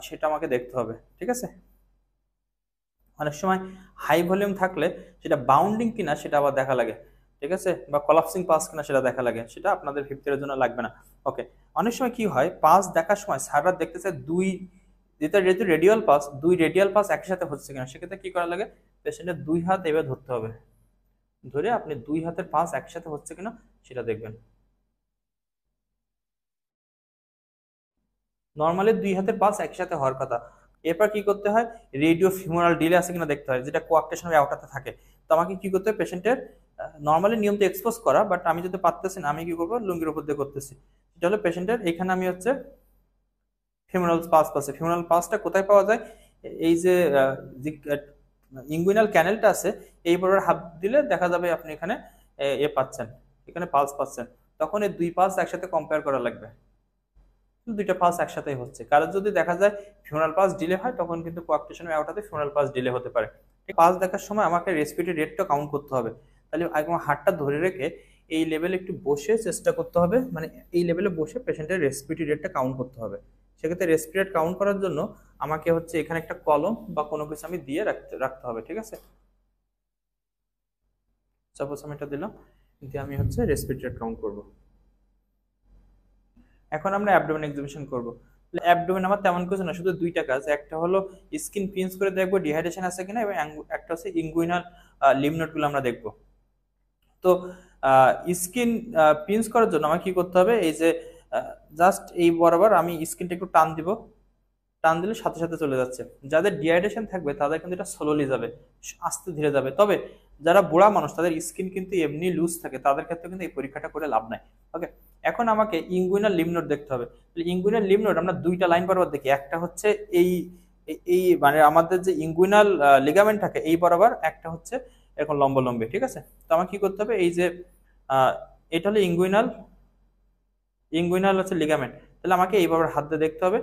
সেটা আমাকে দেখতে হবে। ঠিক আছে, অনেক সময় হাই ভলিউম থাকলে সেটা বাউন্ডিং কিনা সেটা আবার দেখা লাগে। ঠিক আছে, বা কলাপসিং পাস কিনা সেটা দেখা লাগে, সেটা আপনাদের ফিফথ ইয়ারের জন্য লাগবে না। ওকে, অনেক সময় কি হয়, পাস দেখার সময় স্যাররা দেখতেছে যেহেতু রেডিয়াল পাস, 2 রেডিয়াল পাস একসাথে হচ্ছে কিনা। সেক্ষেত্রে কি করা লাগে, পেশেন্টের 2 হাত এভাবে ধরতে হবে, ধরে আপনি 2 হাতের পাস একসাথে হচ্ছে কিনা সেটা দেখবেন। নর্মালি 2 হাতের পাস একসাথে হওয়ার কথা। এরপর কি করতে হয়, রেডিও ফিমোরাল ডিলে আছে কিনা দেখতে হয়, যেটা কোয়াক্টেশনের আওতাতে থাকে। তো আমাকে কি করতে হয়, পেশেন্টের নর্মালি নিয়ম তো এক্সপোজ করা, বাট আমি যদি পারতেছি না, আমি কি করবো, লুঙ্গির উপর দিয়ে করতেছি। এটা হলো পেশেন্টের, এখানে আমি হচ্ছে ফিমোরাল পাস পাচ্ছে। ফিমোরাল পাসটা কোথায় পাওয়া যায়, এই যে ইঙ্গুইনাল ক্যানেলটা আছে, এই বরাবর হাত দিলে দেখা যাবে আপনি এখানে পাচ্ছেন, এখানে পালস পাচ্ছেন। তখন এই 2 পালস একসাথে কম্পেয়ার করা লাগবে, 2টা পালস একসাথে হচ্ছে। কারণ যদি দেখা যায় ফিউনাল পাস ডিলে হয়, তখন কিন্তু কোয়াক্টেশনের আওতাতে ফিউনাল পাস ডিলে হতে পারে। পাস দেখার সময় আমাকে রেসপিরেটরি রেটটা কাউন্ট করতে হবে। তাহলে একদম হাতটা ধরে রেখে এই লেভেলে একটু বসে চেষ্টা করতে হবে, মানে এই লেভেলে বসে পেশেন্টের রেসপিরেটরি রেটটা কাউন্ট করতে হবে। সেক্ষেত্রে রেসপিরেট কাউন্ট করার জন্য আমাকে হচ্ছে এখানে একটা কলম বা কোনো কিছু আমি দিয়ে রাখতে হবে। ঠিক আছে, সাপোজ আমি এটা দিলাম, দিয়ে আমি হচ্ছে রেসপিরেটরি রেট কাউন্ট করবো। এখন আমরা অ্যাবডোমেন এক্সিবিশন করব। অ্যাবডোমেন আমার তেমন কিছু না, শুধু 2টা কাজ। একটা হলো স্কিন পিঞ্চ করে দেখবো ডিহাইড্রেশন আছে কিনা, এবং একটা হচ্ছে ইঙ্গুইনাল লিম্ফ নোডগুলো আমরা দেখবো। তো স্কিন পিঞ্চ করার জন্য আমার কি করতে হবে, এই যে জাস্ট এই বরাবর আমি স্কিনটা একটু টান দিব, টান দিলে সাথে সাথে চলে যাচ্ছে। যাদের ডিহাইড্রেশন থাকবে তাদের কিন্তু এটা স্লোলি যাবে, আস্তে ধীরে যাবে। তবে যারা বুড়া মানুষ, তাদের স্কিন কিন্তু এমনি লুজ থাকে, তাদের ক্ষেত্রে কিন্তু এই পরীক্ষাটা করে লাভ নাই। ওকে, এখন আমাকে ইঙ্গুইনাল লিম্ফ নোড দেখতে হবে। ইঙ্গুইনাল লিম্ফ নোড আমরা 2টা লাইন বরাবর দেখি, একটা হচ্ছে এই এই মানে আমাদের যে ইঙ্গুইনাল লিগামেন্ট থাকে এই বরাবর, একটা হচ্ছে এরকম লম্বলম্বী। ঠিক আছে, তো আমার কি করতে হবে, এই যে এটা হলো ইঙ্গুইনাল, ইঙ্গুইনাল হচ্ছে লিগামেন্ট। তাহলে আমাকে এই বরাবর হাত দিয়ে দেখতে হবে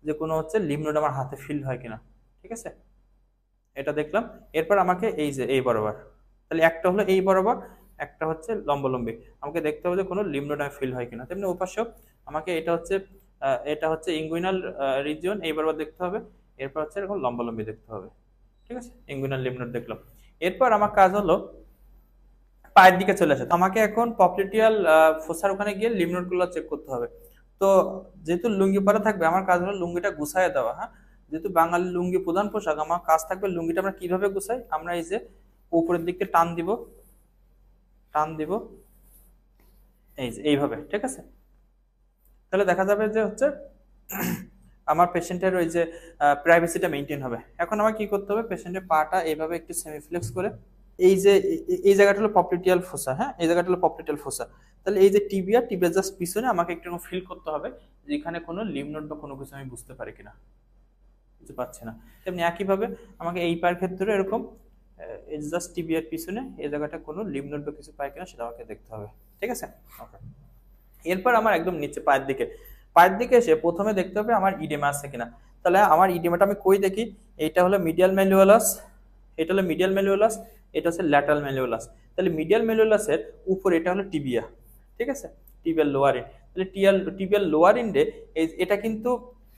যে কোনো হচ্ছে লিম্ফ নোড আমার হাতে ফিল হয় কিনা। ঠিক আছে, এটা দেখলাম। এরপর আমাকে এই যে এই বরাবর, তাহলে একটা হলো এই বরাবর, একটা হচ্ছে লম্বলম্বী। আমাকে দেখতে হবে যে কোনো লিম্ফ নোড ফিল হয় কিনা। তেমনি ওপাশেও আমাকে এটা হচ্ছে ইঙ্গুইনাল রিজিয়ন, এই বরাবর দেখতে হবে। এরপর হচ্ছে এরকম লম্বলম্বী দেখতে হবে। ঠিক আছে, ইঙ্গুইনাল লিম্ফ নোড দেখলাম। এরপর আমার কাজ হলো পায়ের দিকে চলে আসে। তো আমাকে এখন পপলিটিয়াল ফোসার ওখানে গিয়ে লিম্ফ নোড গুলো চেক করতে হবে। তো যেহেতু লুঙ্গি পরা থাকবে, আমার কাজ হলো লুঙ্গিটা গুছায় দেওয়া। হ্যাঁ, যেহেতু বাঙালি লুঙ্গি প্রধান পোশাক, আমার কাজ থাকবে লুঙ্গিটা আমরা কিভাবে গুছাই, আমরা এই যে উপরের দিকে টান দিব, টান দিব এই যে এইভাবে। ঠিক আছে, তাহলে দেখা যাবে যে হচ্ছে আমার পেশেন্টের ওই যে প্রাইভেসিটা মেনটেন হবে। এখন আমার কি করতে হবে, পেশেন্টের পাটা এইভাবে একটু সেমিফ্লেক্স করে, এই যে এই জায়গাটা হলো পপলিটিয়াল ফোসা। হ্যাঁ, এই জায়গাটা হলো পপলিটিয়াল ফোসা। তাহলে এই যে টিবিয়া জাস্ট পিছনে আমাকে একটু ফিল করতে হবে যে এখানে কোনো লিম্ফ নোড বা কোনো কিছু আমি বুঝতে পারি কিনা, বুঝতে পারছি না। তেমনি একইভাবে আমাকে এই পায়ের ক্ষেত্রে এরকম এই জাস্ট টিবিয়ার পিছনে এই জায়গাটা কোনো লিম্ফ নোড বা কিছু পায় কিনা সেটা আমাকে দেখতে হবে। ঠিক আছে, ওকে। এরপর আমার একদম নিচে পায়ের দিকে এসে প্রথমে দেখতে হবে আমার ইডেমা আছে কিনা। তাহলে আমার ইডেমাটা আমি কই দেখি, এটা হলো মিডিয়াল ম্যালিওলাস, এটা হলো মিডিয়াল ম্যালিওলাস, এটা হচ্ছে ল্যাটারাল ম্যালিওলাস। তাহলে মিডিয়াল ম্যালিওলাসের উপর এটা হলো টিবিয়া। ঠিক আছে, টিবিয়াল লোয়ার এন্ড। তাহলে টিবিয়াল লোয়ার এন্ডে এটা কিন্তু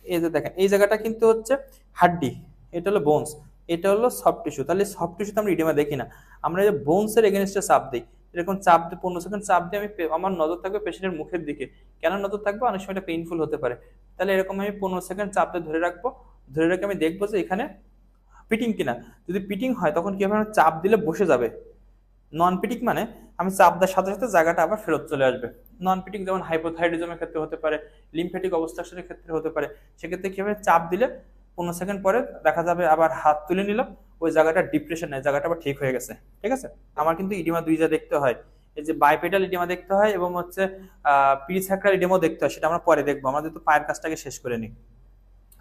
এই যে দেখেন এই জায়গাটা কিন্তু হচ্ছে হাড্ডি, এটা হলো বোনস, এটা হলো সফট টিস্যু। তাহলে সফট টিস্যুতে আমরা ইডেমা দেখি না, আমরা যে বোনসের এগেনস্টে চাপ দিই, এরকম চাপ দিয়ে 15 সেকেন্ড চাপ দিয়ে আমার নজর থাকবে পেশেন্টের মুখের দিকে। কেন নজর থাকবে, অনেক সময় এটা পেইনফুল হতে পারে। তাহলে এরকম আমি 15 সেকেন্ড চাপ দিয়ে ধরে রাখবো, ধরে রেখে আমি দেখবো যে এখানে পিটিং কিনা। যদি পিটিং হয় তখন কি হবে, চাপ দিলে বসে যাবে। নন পিটিং মানে আমি চাপ দেওয়ার সাথে সাথে জায়গাটা আবার ফেরত চলে আসবে। নন পিটিং যেমন হাইপোথাইরিজমের ক্ষেত্রে হতে পারে, লিম্ফেটিক অবস্ট্রাকশনের ক্ষেত্রে হতে পারে। সেক্ষেত্রে কি হবে, চাপ দিলে 15 সেকেন্ড পরে দেখা যাবে আবার হাত তুলে নিলাম, ওই জায়গাটা ডিপ্রেশন নেই, জায়গাটা আবার ঠিক হয়ে গেছে। ঠিক আছে, আমার কিন্তু ইডিমা 2 দেখতে হয়, এই যে বাইপেটাল ইডিমা দেখতে হয় এবং হচ্ছে পিরিস্যাক্রাল ইডিমাও দেখতে হয়, সেটা আমরা পরে দেখবো। আমাদের তো পায়ের কাজটাকে শেষ করে নিই।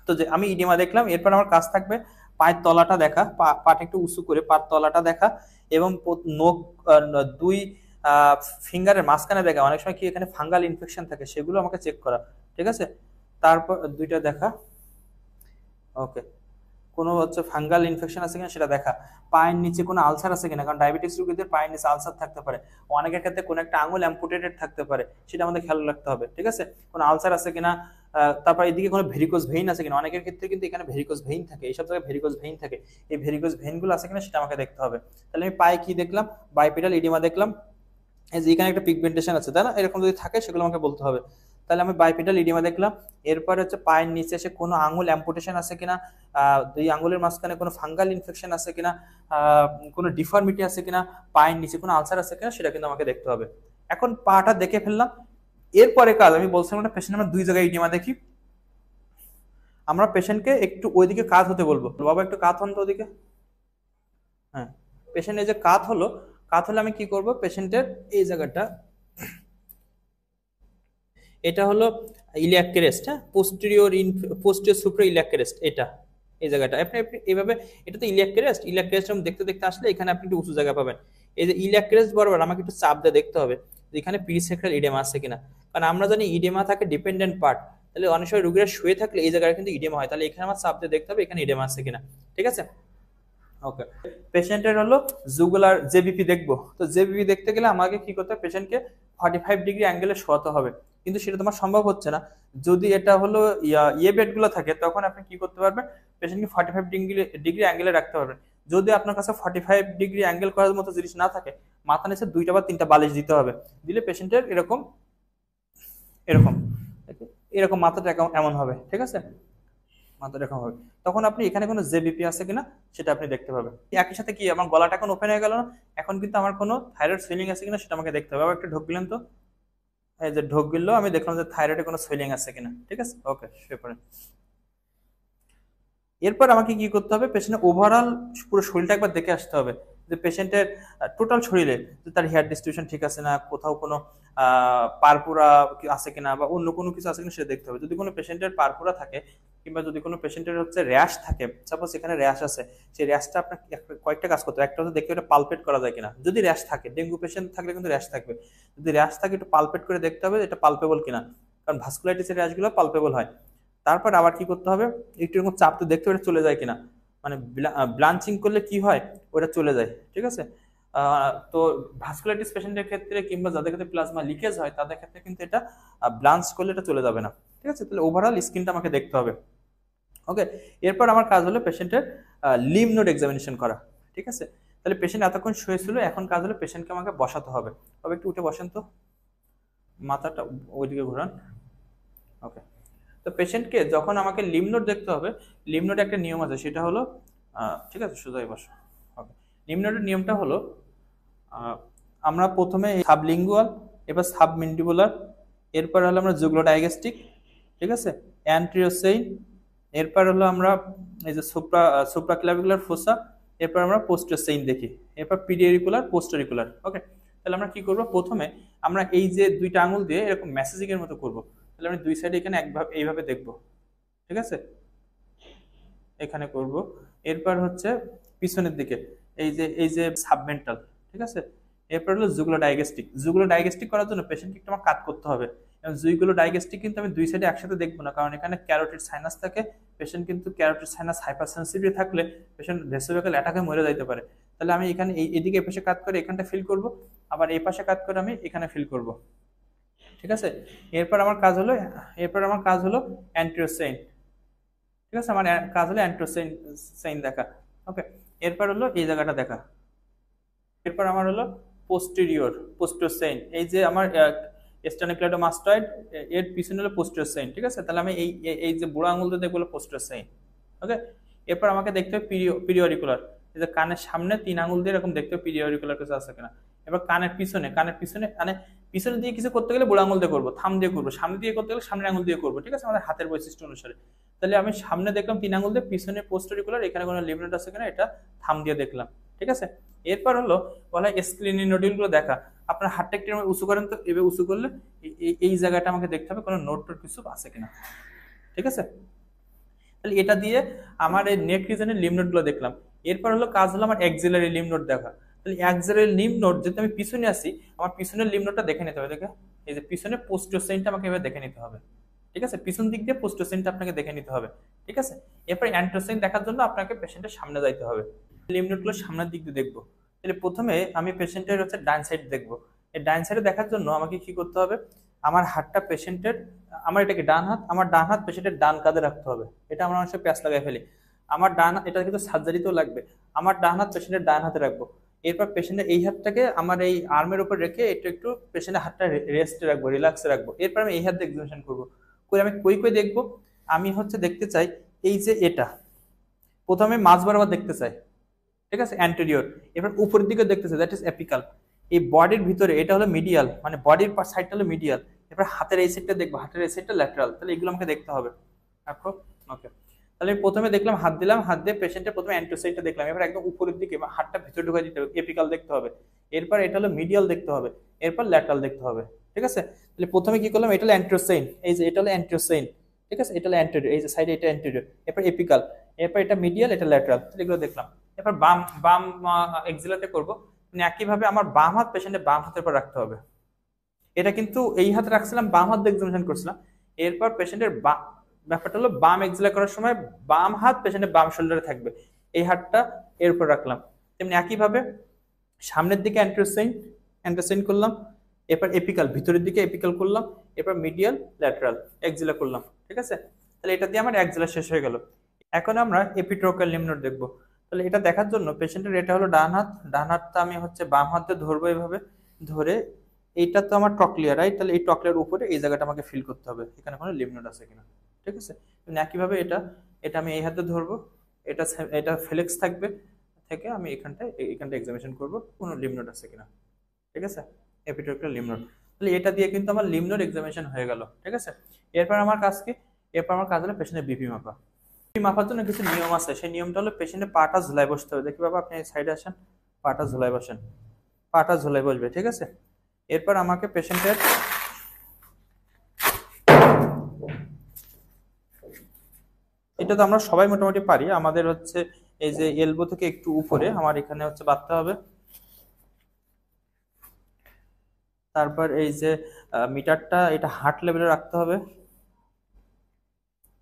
তো যে আমি ইডিমা দেখলাম, এরপর আমার কাজ থাকবে পায়ের তলাটা দেখা, পাটা একটু উঁচু করে পায়ের তলাটা দেখা, এবং নখ দুই ফিঙ্গারের মাঝখানে দেখা। অনেক সময় কি এখানে ফাঙ্গাল ইনফেকশন থাকে, সেগুলো আমাকে চেক করা, ঠিক আছে। তারপর দুইটা দেখা, ওকে, কোনো হচ্ছে ফাঙ্গাল ইনফেকশন আছে কিনা সেটা দেখা। পায়ের নিচে কোনো আলসার আছে কিনা, কারণ ডায়াবেটিস রোগীদের পায়ের নিচে আলসার থাকতে পারে। অনেকের ক্ষেত্রে কোনো একটা আঙুল অ্যাম্পুটেটেড থাকতে পারে, সেটা আমাদের খেয়াল রাখতে হবে, ঠিক আছে। কোনো আলসার আছে কিনা, তারপর এদিকে কোনো ভেরিকোজ ভেইন আছে কিনা। অনেকের ক্ষেত্রে কিন্তু এখানে ভেরিকোজ ভেইন থাকে, এইসব জায়গায় ভেরিকোজ ভেইন থাকে। এই ভেরিকোজ ভেইনগুলো আছে কিনা সেটা আমাকে দেখতে হবে। তাহলে আমি পায়ে কি দেখলাম, বাইপেডাল ইডিমা দেখলাম, এই যে এখানে একটা পিগমেন্টেশন আছে, তাই না, এরকম যদি থাকে সেগুলো আমাকে বলতে হবে। তাহলে আমি বাইপেডাল ইডিমা দেখলাম। এরপর হচ্ছে পায়ের নিচে এসে কোনো আঙুল অ্যাম্পুটেশন আছে কিনা, দুই আঙুলের মাঝখানে কোনো ফাঙ্গাল ইনফেকশন আছে কিনা, কোনো ডিফর্মিটি আছে কিনা, পায়ের নিচে কোনো আলসার আছে কিনা, সেটা কিন্তু আমাকে দেখতে হবে। এখন পাটা দেখে ফেললাম, এরপরে কাজ আমি বলছিলাম না পেশেন্ট আমরা দুই জায়গায় ইডিমা দেখি। আমরা পেশেন্টকে একটু ওইদিকে কাত হতে বলবো, বাবা একটু কাত হন তো ওদিকে। হ্যাঁ, পেশেন্ট এই যে কাত হলো, কাত হলে আমি কি করব, পেশেন্টের এই জায়গাটা, এটা হলো ইলিয়াক ক্রেস্ট, হ্যাঁ, পোস্টেরিয়র সুপ্রা ইলিয়াক ক্রেস্ট, এটা এই জায়গাটা আপনি আপনি এইভাবে, এটা তো ইলিয়াক ক্রেস্ট। ইলিয়াক ক্রেস্ট দেখতে দেখতে আসলে এখানে আপনি একটু উঁচু জায়গা পাবেন। এই যে ইলিয়াক ক্রেস্ট বরাবর আমাকে একটু চাপ দিয়ে দেখতে হবে যে এখানে পিরিসেক্রাল ইডেমা আছে কিনা, কারণ আমরা জানি ইডেমা থাকে ডিপেন্ডেন্ট পার্ট। তাহলে অনেক সময় রোগীরা শুয়ে থাকলে এই জায়গায় কিন্তু ইডেমা হয়, তাহলে এখানে আমার চাপ দিয়ে দেখতে হবে এখানে ইডেমা আছে কিনা, ঠিক আছে। ওকে, পেশেন্টের হলো জুগুলার জেবিপি দেখবো। তো জেবিপি দেখতে গেলে আমাকে কি করতে হবে, পেশেন্টকে 45 ডিগ্রি অ্যাঙ্গেলে শোয়াতে হবে, কিন্তু সেটা তোমার সম্ভব হচ্ছে না। যদি এটা হলো বেড গুলো থাকে, তখন আপনি কি করতে পারবেন, পেশেন্টকে 45 ডিগ্রি অ্যাঙ্গেলে রাখতে পারবেন। যদি আপনার কাছে 45 ডিগ্রি অ্যাঙ্গেল করার মতো জিনিস না থাকে, মাথা নিচে 2টা বা 3টা বালিশ দিতে হবে। দিলে পেশেন্টের এরকম এরকম এরকম মাথাটা এমন হবে, ঠিক আছে, মাথা এরকম হবে। তখন আপনি এখানে কোনো জেবিপি আছে কিনা সেটা আপনি দেখতে পাবেন। একই সাথে কি আমার গলাটা এখন ওপেন হয়ে গেল না, এখন কিন্তু আমার কোনো থাইরয়েড সুইলিং আছে কিনা সেটা আমাকে দেখতে হবে। আবার একটু ঢোক গেলেন তো, এই যে ঢোক গেল, আমি দেখলাম যে থাইরয়েডে কোনো সুইলিং আছে কিনা, ঠিক আছে, ওকে, শুয়ে পড়েন। এরপর আমাকে কি করতে হবে, পেশেন্টের ওভারঅল পুরো শরীরটা একবার দেখে আসতে হবে, যে পেশেন্টের টোটাল শরীরে যে তার হেয়ার ডিস্ট্রিবিউশন ঠিক আছে না, কোথাও কোনো পারপুরা আছে কিনা বা অন্য কোনো কিছু আছে কিনা সেটা দেখতে হবে। যদি কোনো পেশেন্টের পারপুরা থাকে, কিংবা যদি কোনো পেশেন্টের হচ্ছে র্যাশ থাকে, সাপোজ এখানে র্যাশ আছে, সেই র্যাশটা আপনার কয়েকটা কাজ করতে হবে। একটা হচ্ছে দেখতে হবে পালপেট করা যায় কিনা, যদি র্যাশ থাকে, ডেঙ্গু পেশেন্ট থাকলে কিন্তু র্যাশ থাকবে, যদি র্যাশ থাকে একটু পালপেট করে দেখতে হবে এটা পালপেবল কিনা, কারণ ভাস্কুলাইটিসের র্যাশগুলো পালপেবল হয়। তারপর আবার কি করতে হবে, একটু এরকম চাপ তো দেখতে হবে চলে যায় কিনা, মানে ব্লাঞ্চিং করলে কি হয় ওটা চলে যায়, ঠিক আছে। তো ভাস্কুলাইটিস পেশেন্টের ক্ষেত্রে কিংবা যাদের ক্ষেত্রে প্লাজমা লিকেজ হয় তাদের ক্ষেত্রে কিন্তু এটা ব্লাঞ্চ করলে এটা চলে যাবে না, ঠিক আছে। তাহলে ওভারঅল স্কিনটা আমাকে দেখতে হবে। ওকে, এরপর আমার কাজ হলো পেশেন্টের লিম্ফ নোড এক্সামিনেশন করা, ঠিক আছে। তাহলে পেশেন্ট এতক্ষণ শুয়েছিল, এখন কাজ হলো পেশেন্টকে আমাকে বসাতে হবে। তবে একটু উঠে বসেন তো, মাথাটা ওইদিকে ঘোরান, ওকে। তো পেশেন্টকে যখন আমাকে লিম্ফ নোড দেখতে হবে, লিম্ফ নোডে একটা নিয়ম আছে, সেটা হলো ঠিক আছে, সোজাই বসো, ওকে। লিম্ফ নোডের নিয়মটা হলো আমরা প্রথমে সাবলিঙ্গুয়াল, এবার সাবমেন্ডিবুলার, এরপর হলো আমরা জুগলোডাইগেস্টিক, ঠিক আছে, অ্যান্ট্রিওসেইন, এরপর হলো আমরা এই যে সুপ্রাক্লাভিকুলার ফোসা, এরপর আমরা পোস্টোসেইন দেখি, এরপর পিডিওরিকুলার, পোস্টোরিকুলার, ওকে। তাহলে আমরা কি করব, প্রথমে আমরা এই যে দুইটা আঙুল দিয়ে এরকম মেসেজিং এর মতো করব। তাহলে আমি দুই সাইডে এখানে একভাবে এইভাবে দেখব, ঠিক আছে, এখানে করব। এরপর হচ্ছে পিছনের দিকে এই যে সাবমেন্টাল, ঠিক আছে। এরপর হলো জুগুলো ডাইগেস্টিক। জুগুলো ডাইগেস্টিক করার জন্য পেশেন্টকে একটু আমার কাট করতে হবে, এবং জুইগুলো ডাইগেস্টিক কিন্তু আমি দুই সাইডে একসাথে দেখবো না, কারণ এখানে ক্যারোটিড সাইনাস থাকে। পেশেন্ট কিন্তু ক্যারোটিড সাইনাস হাইপারসেনসিটিভ থাকলে পেশেন্ট ভেসোভেগাল অ্যাটাকে মরে যাইতে পারে। তাহলে আমি এখানে এদিকে এই পাশে কাট করে এখানটা ফিল করব, আবার এই পাশে কাট করে আমি এখানে ফিল করব, ঠিক আছে। এরপর আমার কাজ হলো অ্যান্ট্রোসাইন, ঠিক আছে, আমার কাজ হলো অ্যান্ট্রোসাইন দেখা, ওকে। এরপর হলো এই জায়গাটা দেখা। এরপর আমার হলো পোস্টোসাইন, এই যে আমার স্টেনোক্লেডোমাস্টয়েড এর পিছনে হলো পোস্টোসাইন, ঠিক আছে। তাহলে আমি এই যে বুড়ো আঙুল দিয়ে দেখবো পোস্টোসাইন, ওকে। এরপর আমাকে দেখতে হবে পিরিওরিকুলার, এই যে কানের সামনে 3 আঙুল দিয়ে এরকম দেখতে হবে পিরিওরিকুলার কিছু আছে কিনা। এবার কানের পিছনে মানে পিছনে দিয়ে কিছু করতে গেলে বুড়ো আঙুল দিয়ে করবো, থাম দিয়ে করবো, সামনে দিয়ে করতে গেলে সামনের আঙুল দিয়ে করবো, ঠিক আছে, আমাদের হাতের বৈশিষ্ট্য অনুসারে। তাহলে আমি সামনে দেখলাম 3 আঙুল দিয়ে, পিছনে পোস্টোরিকুলার, এখানে কোনো লিম্ফ নোড আছে কিনা এটা থাম দিয়ে দেখলাম, ঠিক আছে। এরপর হলো বলা স্ক্লিনি নোডিউল গুলো দেখা। আপনার হাতটা একটু উঁচু করেন তো, এভাবে উঁচু করলে এই জায়গাটা আমাকে দেখতে হবে কোনো নোট টোট কিছু আছে কিনা, ঠিক আছে। তাহলে এটা দিয়ে আমার এই নেক রিজনের লিম্ফ নোড গুলো দেখলাম। এরপর হলো কাজ হলো আমার এক্সিলারি লিম্ফ নোড দেখা। তাহলে এক্সিলারি লিম্ফ নোড যদি আমি পিছনে আসি, আমার পিছনের লিম্ফ নোডটা দেখে নিতে হবে। দেখে এই যে পিছনে পোস্টিও সাইনটা আমাকে এভাবে দেখে নিতে হবে। ঠিক আছে, পিছন দিক দিয়ে পোস্টিও সাইনটা আপনাকে দেখে নিতে হবে। ঠিক আছে, এরপর অ্যান্ট্রোসাইন দেখার জন্য আপনাকে পেশেন্টের সামনে যাইতে হবে। লিম্ফ নোডগুলো সামনের দিক দিয়ে দেখবো। তাহলে প্রথমে আমি পেশেন্টের হচ্ছে ডান সাইড দেখবো। এই ডান সাইডে দেখার জন্য আমাকে কি করতে হবে, আমার হাতটা পেশেন্টের, আমার এটাকে ডান হাত, আমার ডান হাত পেশেন্টের ডান কাঁধে রাখতে হবে। এটা আমরা অনেক সময় প্যাচ লাগাই ফেলি। আমার ডান, এটা কিন্তু সার্জারিতেও লাগবে। আমার ডান হাত পেশেন্টের ডান হাতে রাখবো। এরপর পেশেন্টের এই হাতটাকে আমার এই আর্মের উপর রেখে একটু একটু পেশেন্টের হাতটা রেস্টে রাখবো, রিল্যাক্সে রাখবো। এরপর আমি এই হাত দিয়ে এক্সামিনেশন করবো। করে আমি কই কই দেখবো, আমি হচ্ছে দেখতে চাই এই যে এটা প্রথমে মাঝ বরাবর দেখতে চাই। ঠিক আছে, অ্যান্টেরিয়র। এবার উপরের দিকে দেখতে চাই, দ্যাট ইজ এপিকাল। এই বডির ভিতরে এটা হলো মিডিয়াল, মানে বডির সাইডটা হলো মিডিয়াল। এবার হাতের এই সাইডটা দেখবো, হাতের এই সাইডটা ল্যাটারাল। তাহলে এগুলো আমাকে দেখতে হবে। দেখো, ওকে। তাহলে প্রথমে দেখলাম, হাত দিলাম, হাত দিয়ে পেশেন্টের প্রথমে অ্যান্টোসাইডটা দেখলাম। এবার একদম উপরের দিকে হাতটা ভিতরে ঢুকাই দিতে হবে, এপিকাল দেখতে হবে। এরপর এটা হলো মিডিয়াল দেখতে হবে। এরপর ল্যাটারাল দেখতে হবে। ঠিক আছে, তাহলে প্রথমে কি করলাম, এটা হলো অ্যান্ট্রোসাইন, এই যে এটা হলো অ্যান্ট্রোসাইন। ঠিক আছে, এটা হলো অ্যান্টেরিয়র, এই যে সাইডে এটা অ্যান্টেরিয়র। এরপর এপিকাল, এরপর এটা মিডিয়াল, এটা ল্যাটারাল। তাহলে এগুলো দেখলাম। এরপর বাম বাম এক্সিলাতে করবো। মানে একইভাবে আমার বাম হাত পেশেন্টের বাম হাতের উপর রাখতে হবে। এটা কিন্তু এই হাতে রাখছিলাম, বাম হাত দিয়ে এক্সামিনেশন করছিলাম। এরপর পেশেন্টের ব্যাপারটা হলো বাম এক্সিলা করার সময় বাম হাত পেশেন্টের বাম শোল্ডারে থাকবে, এই হাতটা এর উপর রাখলাম। তেমনি একইভাবে সামনের দিকে অ্যান্ট্রোসাইন, অ্যান্ট্রোসাইন করলাম। এরপর এপিকাল, ভিতরের দিকে এপিকাল করলাম। এরপর মিডিয়াল, ল্যাটারাল, এক্সিলা করলাম। ঠিক আছে, তাহলে এটা দিয়ে আমার এক্সিলা শেষ হয়ে গেল। এখন আমরা এপিট্রোকাল লিম্ফ নোড দেখবো। তাহলে এটা দেখার জন্য পেশেন্টের, এটা হলো ডান হাত, ডান হাতটা আমি হচ্ছে বাম হাতে ধরবো এইভাবে ধরে। এইটা তো আমার টকলিয়া, রাইট? তাহলে এই টকলিয়ার উপরে এই জায়গাটা আমাকে ফিল করতে হবে, এখানে কোনো লিম্ফ নোড আছে কিনা। ঠিক আছে, একইভাবে এটা, এটা আমি এই হাতে ধরবো। এটা এটা ফ্লেক্স থাকবে, থেকে আমি এখানটায় এক্সামিনেশন করবো কোনো লিম্ফ নোড আছে কিনা। ঠিক আছে, এপিট্রোকাল লিম্ফ নোড। তাহলে এটা দিয়ে কিন্তু আমার লিম্ফ নোড এক্সামিনেশন হয়ে গেল। ঠিক আছে, এরপর আমার কাজ কি? এরপর আমার কাজ হলো পেশেন্টের বিপি মাপা। মাপার জন্য কিছু নিয়ম আছে। সেই নিয়মটা হলো পেশেন্টের পাটা ঝুলাই বসতে হবে। দেখি বাবা, আপনি সাইডে আসেন, পাটা ঝুলাই বসেন, পাটা ঝুলাই বসবে। ঠিক আছে, এরপর আমাকে পেশেন্টের, এটা তো আমরা সবাই মোটামুটি পারি। আমাদের হচ্ছে এই যে এলবো থেকে একটু উপরে আমার এখানে হচ্ছে বাঁধতে হবে। তারপর এই যে মিটারটা, এটা হার্ট লেভেলে রাখতে হবে।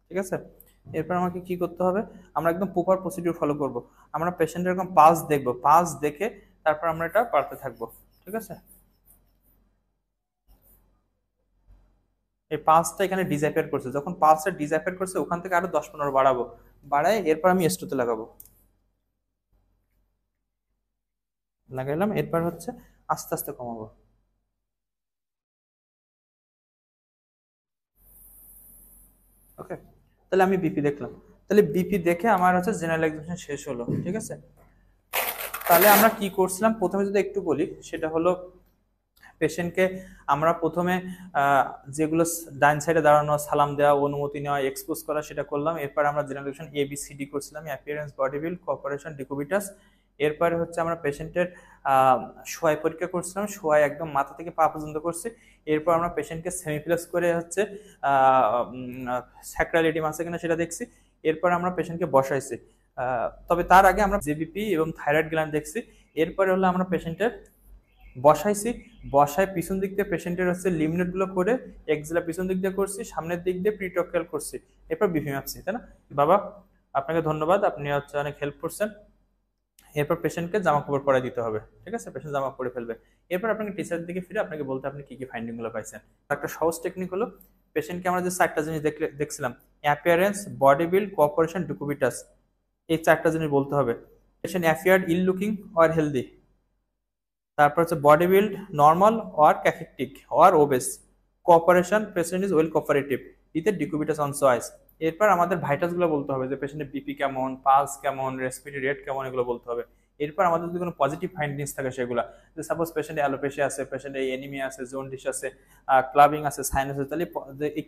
ঠিক আছে, এরপর আমাকে কি করতে হবে, আমরা একদম প্রপার প্রসিডিউর ফলো করব। আমরা পেশেন্টের এরকম পালস দেখবো, পালস দেখে তারপর আমরা এটা বাড়তে থাকবো। ঠিক আছে, এই পালসটা এখানে ডিসঅ্যাপিয়ার করছে, যখন পালসটা ডিসঅ্যাপিয়ার করছে ওখান থেকে আরো 10-15 বাড়াবো, বাড়ায় এরপর আমি স্টোতে লাগাবো, লাগাইলাম। এরপর হচ্ছে আস্তে আস্তে কমাবো। ওকে, তাহলে আমি বিপি দেখলাম। তাহলে বিপি দেখে আমার হচ্ছে জেনারেল এক্সামিনেশন শেষ হলো। ঠিক আছে, তাহলে আমরা কি করছিলাম প্রথমে যদি একটু বলি, সেটা হলো পেশেন্টকে আমরা প্রথমে যেগুলো ডাইন সাইডে দাঁড়ানো, সালাম দেওয়া, অনুমতি নেওয়া, এক্সপোজ করা, সেটা করলাম। এরপর আমরা জেনারেশন ABCD করছিলাম, অ্যাপিয়ারেন্স, বডি বিল্ড, কোঅপারেশন, ডিকুবিটাস। এরপরে হচ্ছে আমরা পেশেন্টের শোয়াই পরীক্ষা করছিলাম, শোয়াই একদম মাথা থেকে পা পর্যন্ত করছি। এরপর আমরা পেশেন্টকে সেমিফ্লেক্স করে হচ্ছে স্যাক্রাল এডিমা আছে কিনা সেটা দেখছি। এরপর আমরা পেশেন্টকে বসাইছি। তবে তার আগে আমরা জেবিপি এবং থাইরয়েড গ্ল্যান্ড দেখছি। এরপরে হলো আমরা পেশেন্টের বসাইছি, বসায় পিছন দিক দিয়ে পেশেন্টের হচ্ছে লিম্ফ নোড গুলো করে এক্সিলা পিছন দিক দিয়ে করছি, সামনের দিক দিয়ে প্রিটক্রাল করছি, এরপর বিপি মাপছি। তাই না বাবা? আপনাকে ধন্যবাদ, আপনি হচ্ছে অনেক হেল্প করছেন। এরপর পেশেন্টকে জামা কাপড় পরাই দিতে হবে। ঠিক আছে, পেশেন্ট জামা পরে ফেলবে। এরপর আপনাকে টিচারের দিকে ফিরে আপনাকে বলতে আপনি কি কি ফাইন্ডিং গুলো পাইছেন। একটা সহজ টেকনিক হলো, পেশেন্টকে আমরা যে 4টা জিনিস দেখছিলাম, appearance, body build, cooperation, decubitus, এই 4টা জিনিস বলতে হবে। Patient appeared ill looking or healthy. তারপর হচ্ছে body build normal or cachectic or obese. Cooperation, patient is well cooperative with decubitus on choice. এরপর আমাদের ভাইটালস গুলো বলতে হবে, যে পেশেন্টের বিপি কেমন, পালস কেমন, রেসপিরেটরি রেট কেমন, এগুলো বলতে হবে। এরপর আমাদের যদি কোনো পজিটিভ ফাইন্ডিংস থাকে সেগুলো, যে সাপোজ পেশেন্টে অ্যালোপেশিয়া আছে, পেশেন্টে এনিমিয়া আছে, জন্ডিস আছে, ক্লাবিং আছে, সাইনাস আছে, তাহলে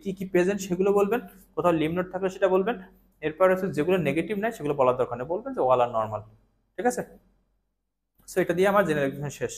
কি কি প্রেজেন্ট সেগুলো বলবেন। কোথাও লিম্ফ নোড থাকলে সেটা বলবেন। এরপর হচ্ছে যেগুলো নেগেটিভ নাই সেগুলো বলার দরকার নেই, বলবেন যে অল আর নর্মাল। ঠিক আছে, সো এটা দিয়ে আমার জেনারেল শেষ।